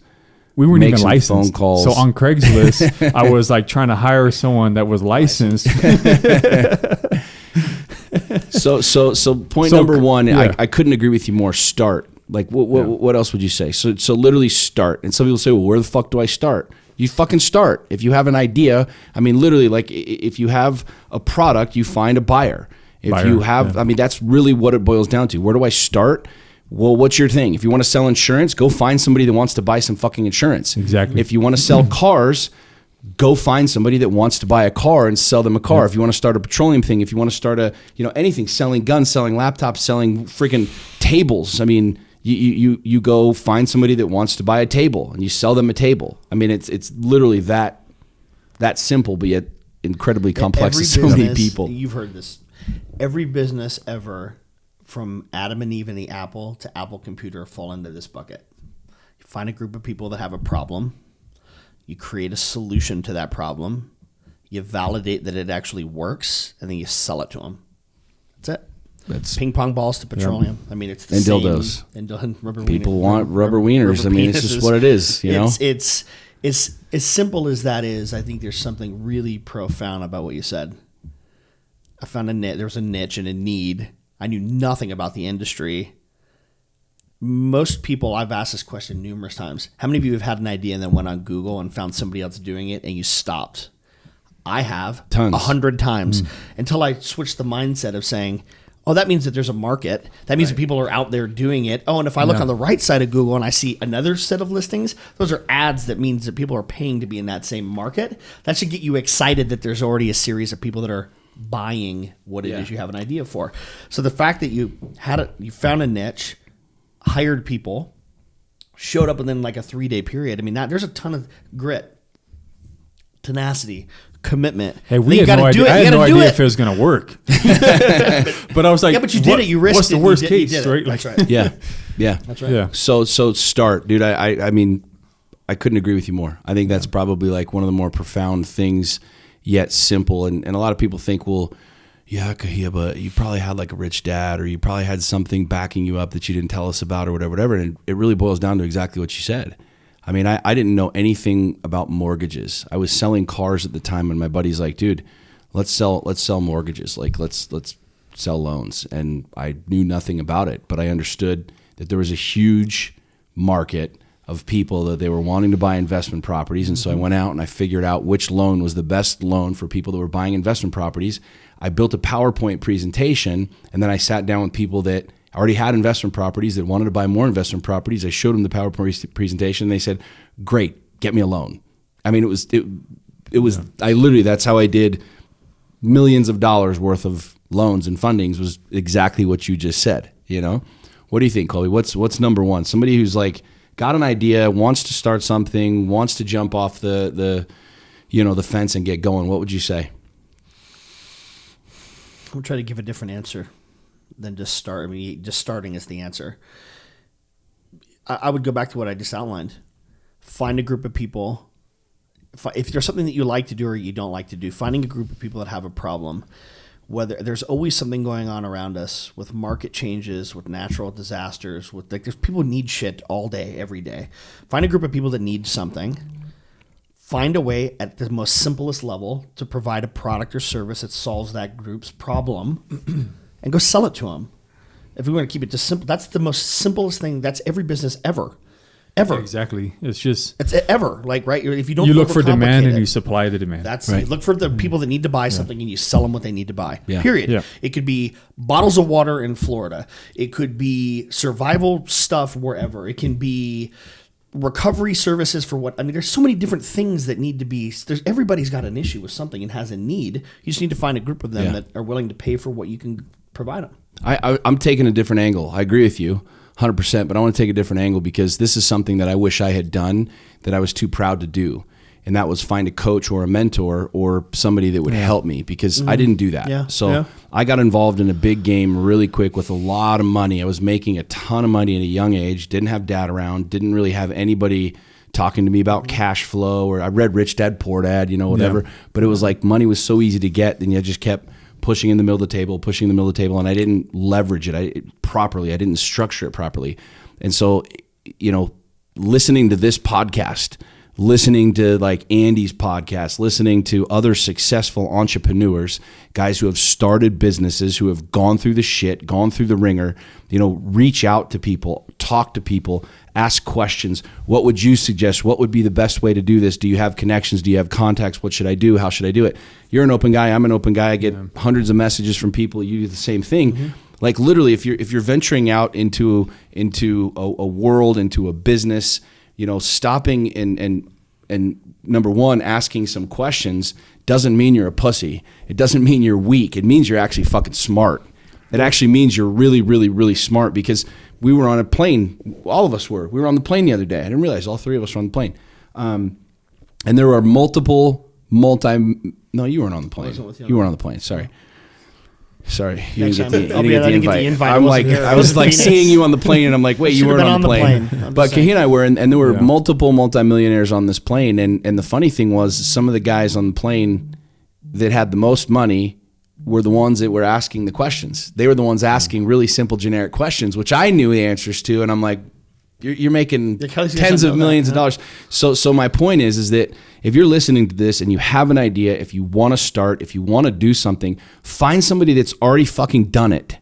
We weren't even licensed. Phone calls. So on Craigslist, I was like trying to hire someone that was licensed. So point number one, I couldn't agree with you more. Start. Like what else would you say? So literally start. And some people say, well, where the fuck do I start? You fucking start. If you have an idea, I mean, literally, like if you have a product, you find a buyer. If you have, I mean, that's really what it boils down to. Where do I start? Well, what's your thing? If you want to sell insurance, go find somebody that wants to buy some fucking insurance. Exactly. If you want to sell cars, go find somebody that wants to buy a car and sell them a car. If you want to start a petroleum thing, if you want to start anything, selling guns, selling laptops, selling freaking tables. I mean, you go find somebody that wants to buy a table and you sell them a table. I mean, it's literally that simple, but yet incredibly complex to so many people. You've heard this. Every business ever from Adam and Eve and the Apple to Apple Computer fall into this bucket. You find a group of people that have a problem. You create a solution to that problem. You validate that it actually works, and then you sell it to them. That's it. That's ping pong balls to petroleum. I mean, it's the and same. dildos. And rubber People wieners, want rubber wieners. rubber I mean, it's just what it is. You know, it's as simple as that is. I think there's something really profound about what you said. I found there was a niche and a need. I knew nothing about the industry. Most people, I've asked this question numerous times. How many of you have had an idea and then went on Google and found somebody else doing it and you stopped? I have. Tons. 100 times. Until I switched the mindset of saying, oh, that means that there's a market. That means that people are out there doing it. Oh, and if I look on the right side of Google and I see another set of listings, those are ads. That means that people are paying to be in that same market. That should get you excited that there's already a series of people that are buying what it is you have an idea for. So the fact that you found a niche, hired people, showed up within like a 3-day period. I mean, there's a ton of grit, tenacity, commitment. Hey, we had no idea. I had no idea if it was going to work. But I was like, yeah, but you did it. You risked it. What's the worst case, right? That's right. yeah. That's right. Yeah. So start, dude. I mean, I couldn't agree with you more. I think that's probably like one of the more profound things, yet simple. And a lot of people think, well, yeah, Kahia, but you probably had like a rich dad, or you probably had something backing you up that you didn't tell us about, or whatever. And it really boils down to exactly what you said. I mean, I didn't know anything about mortgages. I was selling cars at the time, and my buddy's like, dude, let's sell mortgages. Like, let's sell loans. And I knew nothing about it, but I understood that there was a huge market of people that they were wanting to buy investment properties. And so I went out and I figured out which loan was the best loan for people that were buying investment properties. I built a PowerPoint presentation, and then I sat down with people that already had investment properties that wanted to buy more investment properties. I showed them the PowerPoint presentation, and they said, great, get me a loan. I mean, it was I literally, that's how I did millions of dollars worth of loans and fundings, was exactly what you just said, you know? What do you think, Colby? What's number one? Somebody who's like got an idea, wants to start something, wants to jump off the fence and get going. What would you say? I'm going to try to give a different answer than just start. I mean, just starting is the answer. I would go back to what I just outlined. Find a group of people. If there's something that you like to do or you don't like to do, finding a group of people that have a problem. Whether there's always something going on around us with market changes, with natural disasters, with there's people need shit all day, every day. Find a group of people that need something. Find a way at the most simplest level to provide a product or service that solves that group's problem. And go sell it to them. If we want to keep it just simple, that's the most simplest thing. That's every business ever. Exactly. It's ever like, right. If you don't, you look for demand and you supply the demand. That's right. You look for the people that need to buy something and you sell them what they need to buy. Yeah. Period. Yeah. It could be bottles of water in Florida. It could be survival stuff wherever. It can be recovery services for what. I mean, there's so many different things that need to be. Everybody's got an issue with something and has a need. You just need to find a group of them that are willing to pay for what you can provide them. I'm taking a different angle. I agree with you 100%, but I want to take a different angle because this is something that I wish I had done that I was too proud to do. And that was find a coach or a mentor or somebody that would help me because I didn't do that. Yeah. I got involved in a big game really quick with a lot of money. I was making a ton of money at a young age, didn't have dad around, didn't really have anybody talking to me about cash flow, or I read Rich Dad Poor Dad, whatever. Yeah. But it was like money was so easy to get, and you just kept pushing in the middle of the table, and I didn't leverage it properly. I didn't structure it properly. And so, listening to this podcast, listening to like Andy's podcast, listening to other successful entrepreneurs, guys who have started businesses, who have gone through the shit, gone through the ringer, reach out to people, talk to people, ask questions. What would you suggest? What would be the best way to do this? Do you have connections? Do you have contacts? What should I do? How should I do it? You're an open guy. I'm an open guy. I get hundreds of messages from people. You do the same thing. Mm-hmm. Like literally, if you're venturing out into a world, into a business, stopping and number one, asking some questions doesn't mean you're a pussy. It doesn't mean you're weak. It means you're actually fucking smart. It actually means you're really, really, really smart, because we were on a plane. All of us were. We were on the plane the other day. I didn't realize all three of us were on the plane. And there were no, you weren't on the plane. You weren't on the plane. Sorry. Sorry, you Next didn't time. get the, I'll you be- didn't I get didn't the get the invite. invite. I'm I like, wasn't here. I was like Phoenix. seeing you on the plane, and I'm like, wait, you Should've weren't been on the plane. I'm But just saying. Kahina and I were, and there were Yeah. multiple multimillionaires on this plane, and the funny thing was, some of the guys on the plane that had the most money were the ones that were asking the questions. They were the ones asking really simple, generic questions, which I knew the answers to, and I'm like, you're making Yeah, Kelly's tens gonna of know millions that, of dollars. So my point is that if you're listening to this and you have an idea, if you want to start, if you want to do something, find somebody that's already fucking done it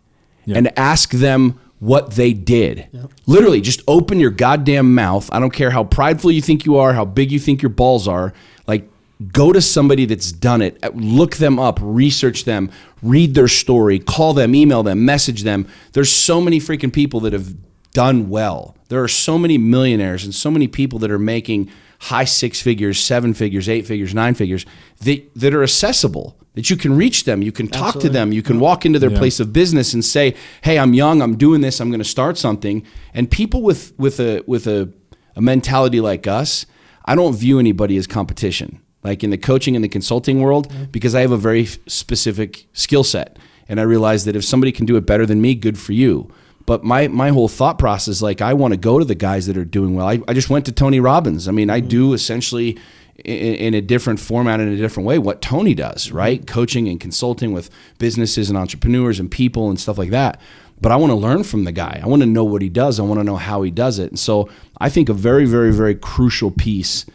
and ask them what they did. Literally, just open your goddamn mouth. I don't care how prideful you think you are, how big you think your balls are. Like, go to somebody that's done it. Look them up, research them, read their story, call them, email them, message them. There's so many freaking people that have done well. There are so many millionaires and so many people that are making high 6 figures, 7 figures, 8 figures, 9 figures that are accessible, that you can reach them, you can talk to them, you can walk into their place of business and say, hey, I'm young, I'm doing this, I'm going to start something. And people with a mentality like us, I don't view anybody as competition. Like in the coaching and the consulting world, because I have a very specific skill set. And I realize that if somebody can do it better than me, good for you. But my whole thought process, like, I want to go to the guys that are doing well. I just went to Tony Robbins. I mean, I do essentially in a different format, in a different way, what Tony does, right? Coaching and consulting with businesses and entrepreneurs and people and stuff like that. But I want to learn from the guy. I want to know what he does. I want to know how he does it. And so I think a very, very, very crucial piece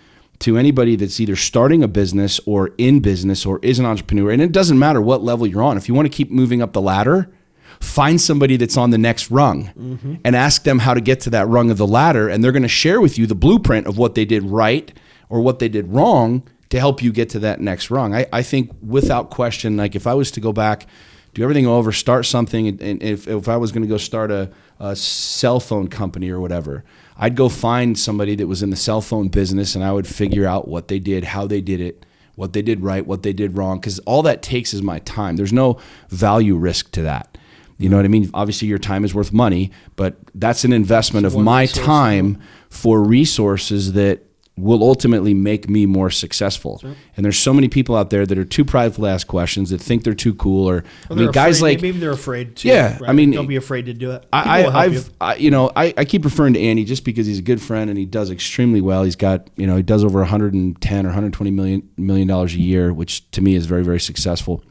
to anybody that's either starting a business or in business or is an entrepreneur, and it doesn't matter what level you're on. If you want to keep moving up the ladder, find somebody that's on the next rung and ask them how to get to that rung of the ladder, and they're going to share with you the blueprint of what they did right or what they did wrong to help you get to that next rung. I think without question, like if I was to go back, do everything over, start something, and if I was going to go start a cell phone company or whatever, I'd go find somebody that was in the cell phone business, and I would figure out what they did, how they did it, what they did right, what they did wrong, because all that takes is my time. There's no value risk to that. You know what I mean? Obviously, your time is worth money, but that's an investment of my time for resources that will ultimately make me more successful. Right. And there's so many people out there that are too prideful to ask questions, that think they're too cool, or I mean, guys like maybe they're afraid to. Yeah, right? I mean, don't be afraid to do it. I keep referring to Andy just because he's a good friend and he does extremely well. He's got, he does over 110 or 120 million dollars a year, which to me is very, very successful.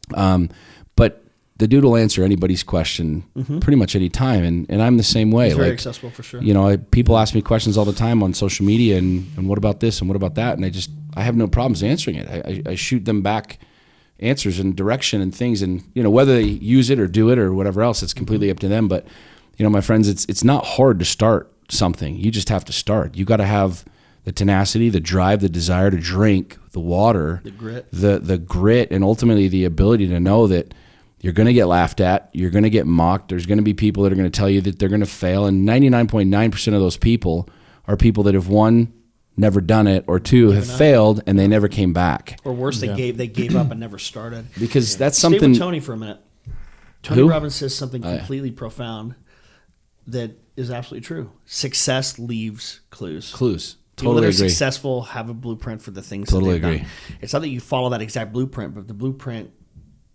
But the dude will answer anybody's question pretty much any time, and I'm the same way. He's very accessible for sure. People ask me questions all the time on social media, and what about this and what about that, and I have no problems answering it. I shoot them back answers and direction and things, and whether they use it or do it or whatever else, it's completely up to them. But my friends, it's not hard to start something. You just have to start. You got to have the tenacity, the drive, the desire to drink the water, the grit, and ultimately the ability to know that you're going to get laughed at. You're going to get mocked. There's going to be people that are going to tell you that they're going to fail. And 99.9% of those people are people that have, one, never done it, or two, have failed and they never came back. Or worse, they gave up and never started. Because that's Stay something. with Tony for a minute. Tony Robbins says something completely profound that is absolutely true. Success leaves clues. Totally People that are agree. successful have a blueprint for the things Totally that they've agree. done. It's not that you follow that exact blueprint, but the blueprint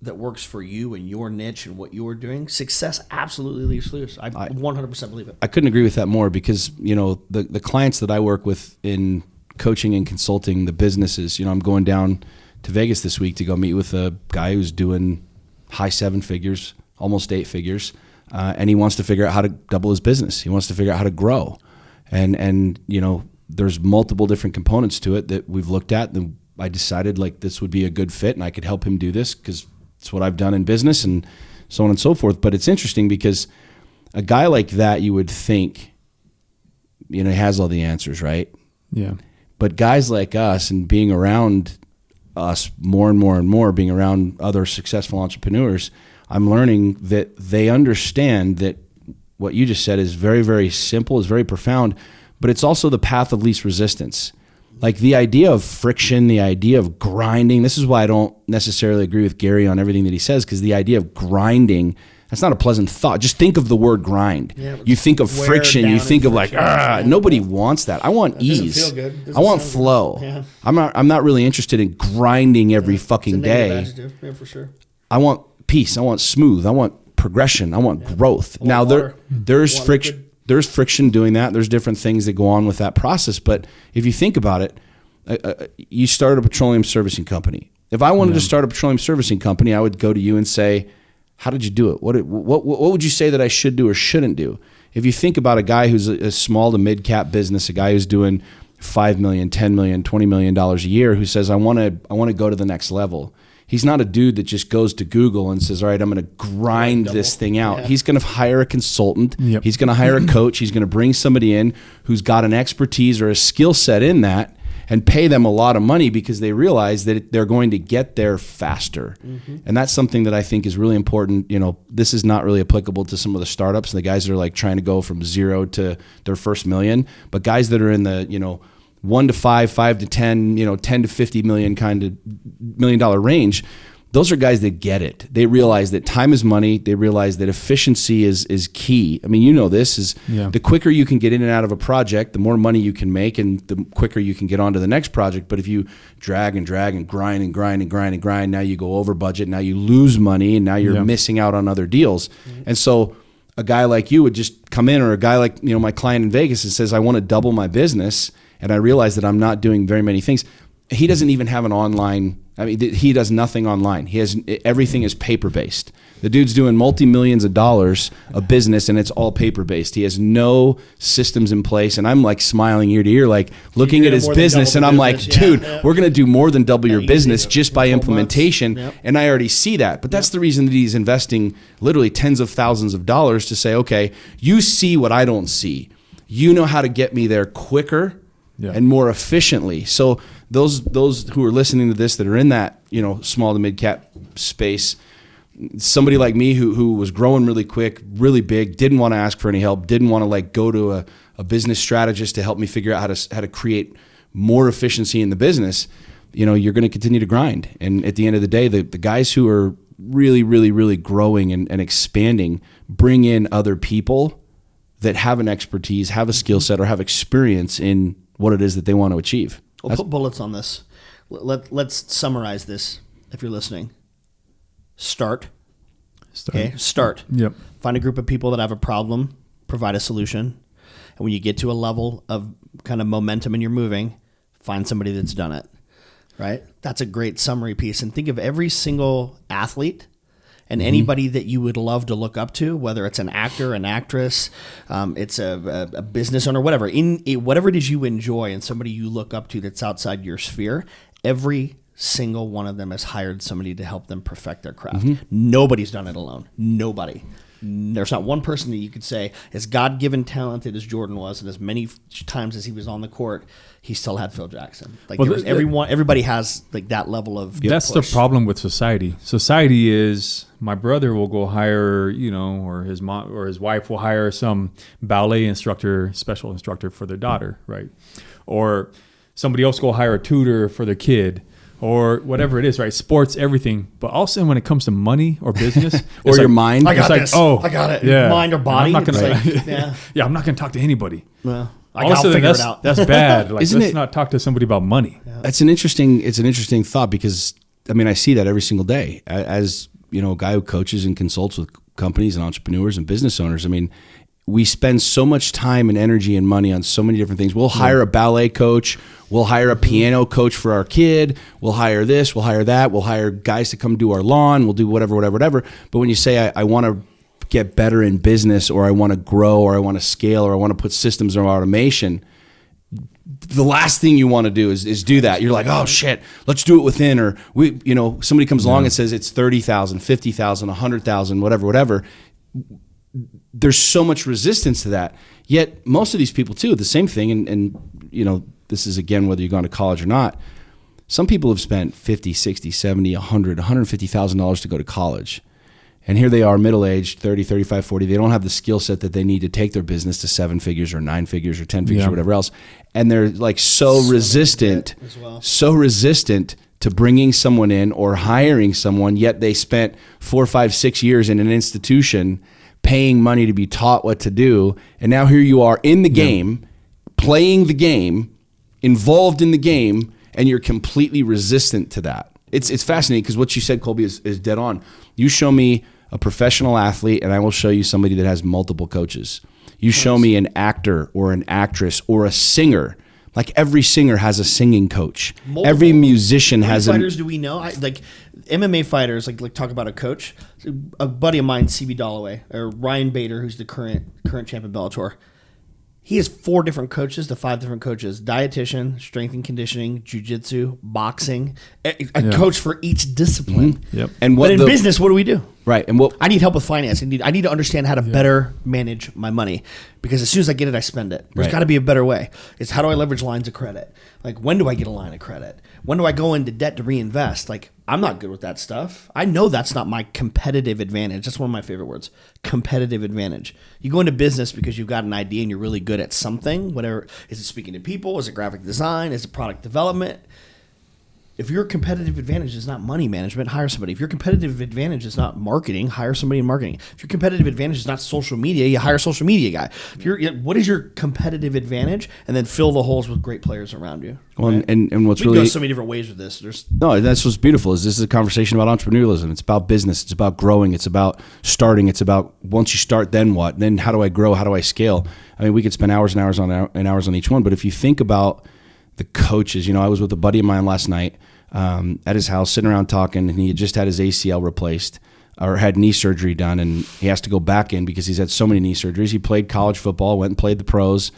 that works for you and your niche and what you're doing, success absolutely leaves clues. I 100% believe it. I couldn't agree with that more because, the clients that I work with in coaching and consulting, the businesses, I'm going down to Vegas this week to go meet with a guy who's doing high 7 figures, almost 8 figures, and he wants to figure out how to double his business. He wants to figure out how to grow. And there's multiple different components to it that we've looked at, and I decided like this would be a good fit and I could help him do this because it's what I've done in business and so on and so forth. But it's interesting because a guy like that, you would think, he has all the answers, right? Yeah. But guys like us, and being around us more and more and more, being around other successful entrepreneurs, I'm learning that they understand that what you just said is very, very simple, is very profound, but it's also the path of least resistance. Like the idea of friction, the idea of grinding. This is why I don't necessarily agree with Gary on everything that he says, because the idea of grinding, that's not a pleasant thought. Just think of the word grind. Yeah, you think of friction. You think of nobody wants that. I want ease. Doesn't feel good. I want flow. Yeah. I'm not really interested in grinding every fucking day. Yeah, for sure. I want peace. I want smooth. I want progression. I want growth. Now there's friction. There's friction doing that. There's different things that go on with that process. But if you think about it, you started a petroleum servicing company. If I wanted to start a petroleum servicing company, I would go to you and say, how did you do it? What would you say that I should do or shouldn't do? If you think about a guy who's a small to mid cap business, a guy who's doing $5 million, $10 million, $20 million a year, who says, I want to go to the next level. He's not a dude that just goes to Google and says, all right, I'm going to grind this thing out. Yeah. He's going to hire a consultant. Yep. He's going to hire a coach. He's going to bring somebody in who's got an expertise or a skill set in that and pay them a lot of money because they realize that they're going to get there faster. Mm-hmm. And that's something that I think is really important. You know, this is not really applicable to some of the startups, the guys that are like trying to go from zero to their first million, but guys that are in the, 1 to 5, 5 to 10, 10 to 50 million kind of $1 million range. Those are guys that get it. They realize that time is money. They realize that efficiency is key. I mean, this is the quicker you can get in and out of a project, the more money you can make and the quicker you can get on to the next project. But if you drag and grind and grind, now you go over budget, now you lose money and now you're missing out on other deals. Mm-hmm. And so a guy like you would just come in, or a guy like, my client in Vegas that says, I want to double my business. And I realize that I'm not doing very many things. He doesn't even have an online. I mean, he does nothing online. Everything is paper based. The dude's doing multi-millions of dollars of business, and it's all paper based. He has no systems in place, and I'm like smiling ear to ear, like looking at his business, and I'm like, dude, we're gonna do more than double your business just by implementation. Yep. And I already see that. But that's the reason that he's investing literally tens of thousands of dollars to say, okay, you see what I don't see. You know how to get me there quicker. Yeah. And more efficiently. So those who are listening to this that are in that small to mid cap space, somebody like me who was growing really quick, really big, didn't want to ask for any help, didn't want to like go to a business strategist to help me figure out how to create more efficiency in the business. You're going to continue to grind, and at the end of the day, the guys who are really, really, really growing and expanding bring in other people that have an expertise, have a skill set, or have experience in what it is that they want to achieve. We'll put bullets on this. Let's summarize this if you're listening. Start. Okay, start. Yep. Find a group of people that have a problem, provide a solution. And when you get to a level of kind of momentum and you're moving, find somebody that's done it, right? That's a great summary piece. And think of every single athlete and anybody that you would love to look up to, whether it's an actor, an actress, it's a business owner, whatever. Whatever it is you enjoy and somebody you look up to that's outside your sphere, every single one of them has hired somebody to help them perfect their craft. Mm-hmm. Nobody's done it alone. Nobody. There's not one person that you could say, as God-given talented as Jordan was, and as many times as he was on the court, he still had Phil Jackson. Like everybody has like that level of. That's push. The problem with society. Society is my brother will go hire, or his mom or his wife will hire some ballet instructor, special instructor for their daughter, right? Or somebody else will hire a tutor for their kid. Or whatever it is, right? Sports, everything. But also when it comes to money or business or your mind, I got this. I got it. Yeah. Mind or body. I'm not gonna, I'm not going to talk to anybody. Well, I'll figure it out. That's bad. Like, let's not talk to somebody about money. Yeah. It's an interesting thought because I see that every single day as a guy who coaches and consults with companies and entrepreneurs and business owners. We spend so much time and energy and money on so many different things. We'll hire a ballet coach. We'll hire a piano coach for our kid. We'll hire this. We'll hire that. We'll hire guys to come do our lawn. We'll do whatever. But when you say, I want to get better in business, or I want to grow, or I want to scale, or I want to put systems or automation, the last thing you want to do is do that. You're like, oh shit, let's do it within, or somebody comes along and says it's 30,000, 50,000, 100,000, whatever. There's so much resistance to that. Yet most of these people too, the same thing. And this is again, whether you've gone to college or not, some people have spent 50, 60, 70, 100, $150,000 to go to college. And here they are, middle-aged, 30, 35, 40. They don't have the skill set that they need to take their business to 7 figures or 9 figures or 10 figures or whatever else. And they're like so resistant to bringing someone in or hiring someone, yet they spent 4, 5, 6 years in an institution paying money to be taught what to do. And now here you are in the game, playing the game, involved in the game, and you're completely resistant to that. It's fascinating because what you said, Colby, is dead on. You show me a professional athlete and I will show you somebody that has multiple coaches. You show me an actor or an actress or a singer. Like every singer has a singing coach. Multiple. Every musician How many has fighters do we know? Like MMA fighters, like talk about a coach. A buddy of mine, CB Dalloway, or Ryan Bader, who's the current champ in Bellator. He has 4 different coaches to 5 different coaches: dietitian, strength and conditioning, jiu-jitsu, boxing. A coach for each discipline. Mm-hmm. Yep. And but in business, what do we do? Right. And what I need help with finance. I need to understand how to better manage my money, because as soon as I get it, I spend it. There's got to be a better way. It's how do I leverage lines of credit? Like, when do I get a line of credit? When do I go into debt to reinvest? Like, I'm not good with that stuff. I know that's not my competitive advantage. That's one of my favorite words, competitive advantage. You go into business because you've got an idea and you're really good at something, whatever. Is it speaking to people? Is it graphic design? Is it product development? If your competitive advantage is not money management, hire somebody. If your competitive advantage is not marketing, hire somebody in marketing. If your competitive advantage is not social media, you hire a social media guy. What is your competitive advantage? And then fill the holes with great players around you. Well, right? and what's we can really go so many different ways with this. No, that's what's beautiful. Is this is a conversation about entrepreneurialism. It's about business. It's about growing. It's about starting. It's about once you start, then what? Then how do I grow? How do I scale? I mean, we could spend hours and hours on each one. But if you think about the coaches, I was with a buddy of mine last night. At his house, sitting around talking, and he had just had his ACL replaced or had knee surgery done, and he has to go back in because he's had so many knee surgeries. He played college football, went and played the pros,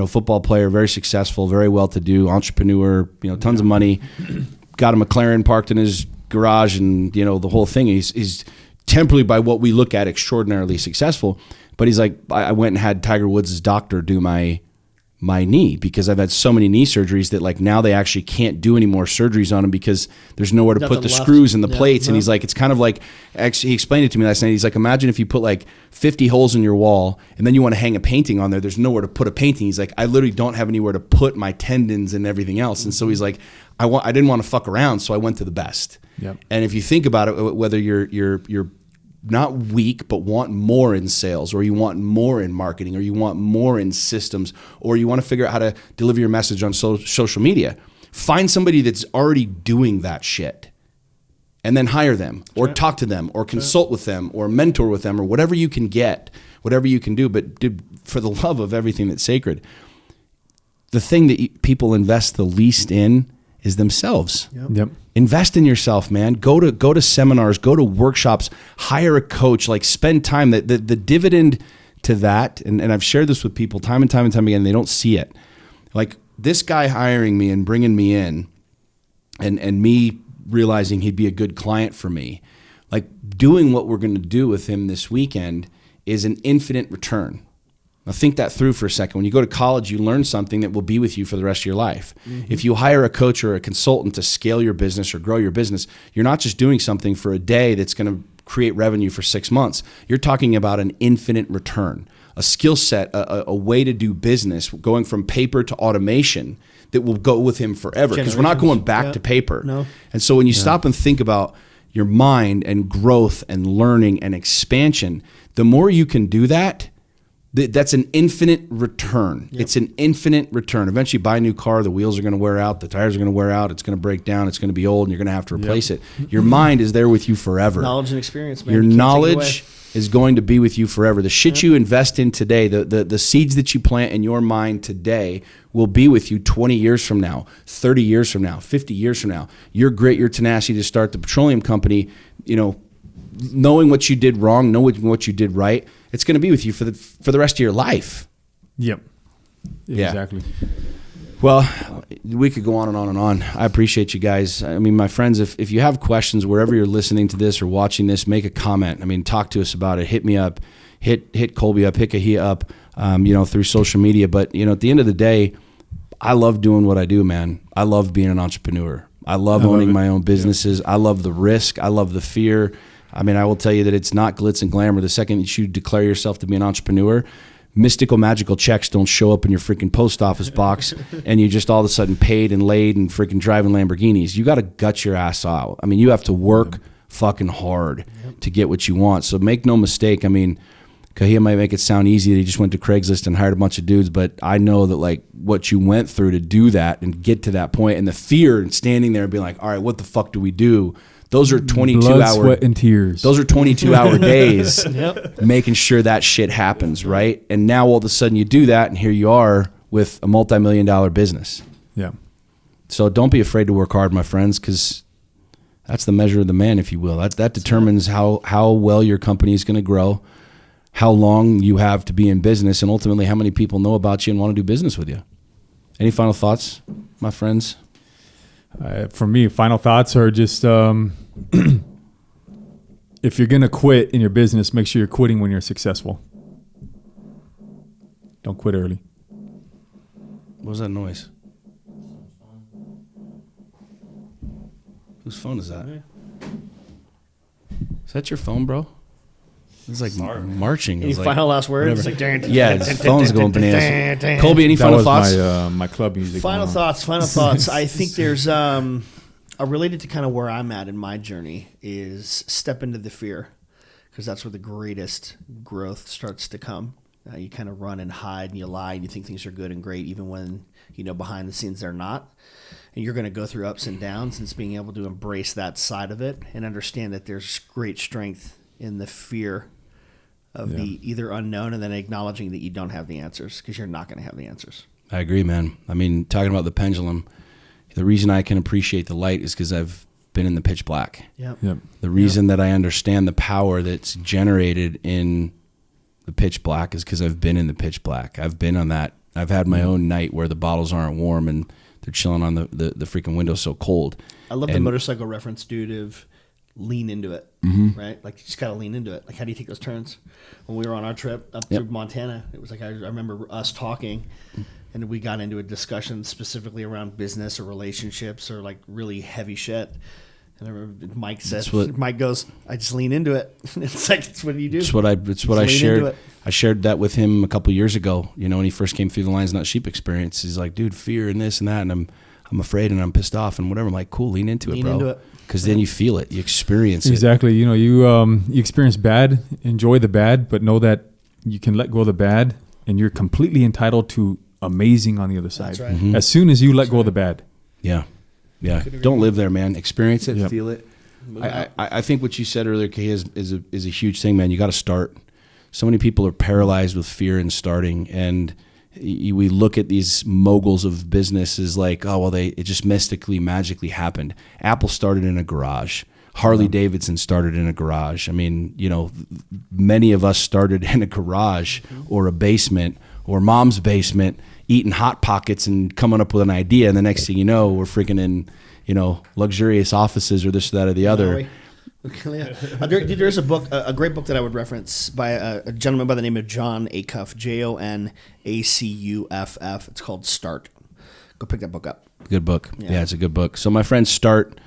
football player, very successful, very well-to-do, entrepreneur, tons of money, got a McLaren parked in his garage, and, the whole thing. He's temporarily, by what we look at, extraordinarily successful, but he's like, I went and had Tiger Woods' doctor do my knee because I've had so many knee surgeries that like now they actually can't do any more surgeries on him because there's nowhere to put the screws and the plates. And he's like, it's kind of like, actually he explained it to me last night. He's like, imagine if you put like 50 holes in your wall and then you want to hang a painting on there. There's nowhere to put a painting. He's like, I literally don't have anywhere to put my tendons and everything else. And so he's like, I didn't want to fuck around. So I went to the best. Yep. And if you think about it, whether you're not weak, but want more in sales, or you want more in marketing, or you want more in systems, or you want to figure out how to deliver your message on social media, find somebody that's already doing that shit and then hire them or talk to them or consult with them or mentor with them or whatever you can get, whatever you can do. But dude, for the love of everything that's sacred, the thing that people invest the least in is themselves. Yep. Invest in yourself, man. Go to seminars, go to workshops, hire a coach, like spend time. The dividend to that, and I've shared this with people time and time again, they don't see it. Like this guy hiring me and bringing me in and me realizing he'd be a good client for me, like doing what we're going to do with him this weekend is an infinite return. Now think that through for a second. When you go to college, you learn something that will be with you for the rest of your life. Mm-hmm. If you hire a coach or a consultant to scale your business or grow your business, you're not just doing something for a day that's going to create revenue for 6 months. You're talking about an infinite return, a skill set, a way to do business, going from paper to automation that will go with him forever, because we're not going back to paper. No. And so when you stop and think about your mind and growth and learning and expansion, the more you can do that, that's an infinite return. Yep. It's an infinite return. Eventually you buy a new car, the wheels are going to wear out, the tires are going to wear out, it's going to break down, it's going to be old, and you're going to have to replace it. Your mind is there with you forever. Knowledge and experience, man. Your knowledge is going to be with you forever. The shit you invest in today, the seeds that you plant in your mind today will be with you 20 years from now, 30 years from now, 50 years from now. Your grit, your tenacity to start the petroleum company, knowing what you did wrong, knowing what you did right, it's going to be with you for the rest of your life. Yep. Yeah. Exactly. Well, we could go on and on and on. I appreciate you guys. I mean, my friends, if you have questions wherever you're listening to this or watching this, make a comment. I mean, talk to us about it. Hit me up. Hit Colby up. Hit Kahia up. Through social media. But at the end of the day, I love doing what I do, man. I love being an entrepreneur. I love owning my own businesses. Yeah. I love the risk. I love the fear. I mean, I will tell you that it's not glitz and glamour. The second that you declare yourself to be an entrepreneur, mystical, magical checks don't show up in your freaking post office box and you just all of a sudden paid and laid and freaking driving Lamborghinis. You got to gut your ass out. I mean, you have to work fucking hard to get what you want. So make no mistake. I mean, Kahia might make it sound easy that he just went to Craigslist and hired a bunch of dudes, but I know that like what you went through to do that and get to that point, and the fear and standing there and being like, all right, what the fuck do we do? Those are 22 Blood, hour sweat, and tears. Those are 22-hour days Yep. making sure that shit happens, right? And now all of a sudden you do that, and here you are with a multi-million-dollar business. Yeah. So don't be afraid to work hard, my friends, because that's the measure of the man, if you will. That determines how well your company is going to grow, how long you have to be in business, and ultimately how many people know about you and want to do business with you. Any final thoughts, my friends? For me, final thoughts are just if you're going to quit in your business, make sure you're quitting when you're successful. Don't quit early. What was that noise? Whose phone is that? Is that your phone, bro? It's like marching. Any It's like, final last words? whatever. It's like, Yeah, his phone's going bananas. Colby, any That final was thoughts? my club music. Final going on. thoughts. I think there's related to kind of where I'm at in my journey is step into the fear, because that's where the greatest growth starts to come. You kind of run and hide and you lie and you think things are good and great, even when behind the scenes they're not. And you're going to go through ups and downs, and it's being able to embrace that side of it and understand that there's great strength in the fear of the either unknown, and then acknowledging that you don't have the answers, because you're not going to have the answers. I agree, man. I mean, talking about the pendulum, the reason I can appreciate the light is because I've been in the pitch black. Yep. The reason that I understand the power that's generated in the pitch black is because I've been in the pitch black. I've been on that. I've had my own night where the bottles aren't warm and they're chilling on the freaking window so cold. I love the motorcycle reference, dude, of lean into it, right? Like, you just got to lean into it. Like, how do you take those turns? When we were on our trip up through Montana, it was like I remember us talking, and we got into a discussion specifically around business or relationships or, like, really heavy shit. And I remember Mike said, Mike goes, I just lean into it. It's like, it's what you do. It's what I shared. I shared that with him a couple years ago, when he first came through the Lions Not Sheep experience. He's like, dude, fear and this and that, and I'm afraid and I'm pissed off and whatever. I'm like, cool, lean into it, bro. Because then you feel it, you experience it. Exactly. You experience bad, enjoy the bad, but know that you can let go of the bad, and you're completely entitled to amazing on the other side. That's right. As soon as you let go of the bad. Yeah. Don't live there, man. Experience it, feel it. I think what you said earlier, Kay, is a huge thing, man. You got to start. So many people are paralyzed with fear in starting, and we look at these moguls of business as like, oh, well, it just mystically, magically happened. Apple started in a garage. Harley Davidson started in a garage. I mean, many of us started in a garage or a basement or mom's basement, eating Hot Pockets and coming up with an idea. And the next thing you know, we're freaking in, luxurious offices or this, that, or the other. There's a book, a great book that I would reference by a gentleman by the name of John Acuff, Jonacuff. It's called Start. Go pick that book up. Good book. Yeah, it's a good book. So my friends, start.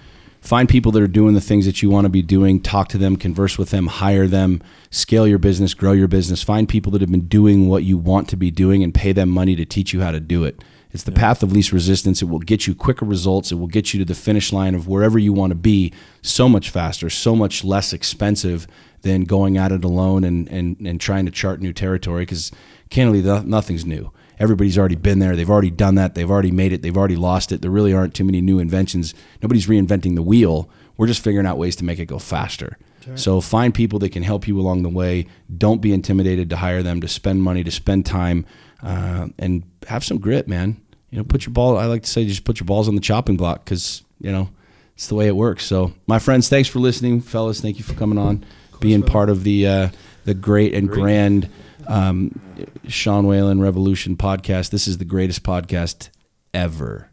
Find people that are doing the things that you want to be doing. Talk to them, converse with them, hire them, scale your business, grow your business. Find people that have been doing what you want to be doing and pay them money to teach you how to do it. It's the path of least resistance. It will get you quicker results. It will get you to the finish line of wherever you want to be so much faster, so much less expensive than going at it alone and trying to chart new territory, because candidly, nothing's new. Everybody's already been there. They've already done that. They've already made it. They've already lost it. There really aren't too many new inventions. Nobody's reinventing the wheel. We're just figuring out ways to make it go faster. Right. So find people that can help you along the way. Don't be intimidated to hire them, to spend money, to spend time, and have some grit, man. Put your ball. I like to say, just put your balls on the chopping block, because it's the way it works. So, my friends, thanks for listening, fellas. Thank you for coming on, being part of the great and grand Sean Whalen Revolution podcast. This is the greatest podcast ever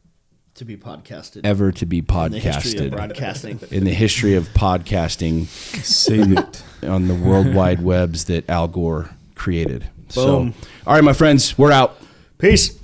to be podcasted. Ever to be podcasted. In the history of broadcasting. In the history of podcasting. Save it. On the world wide webs that Al Gore created. Boom. So, all right, my friends, we're out. Peace.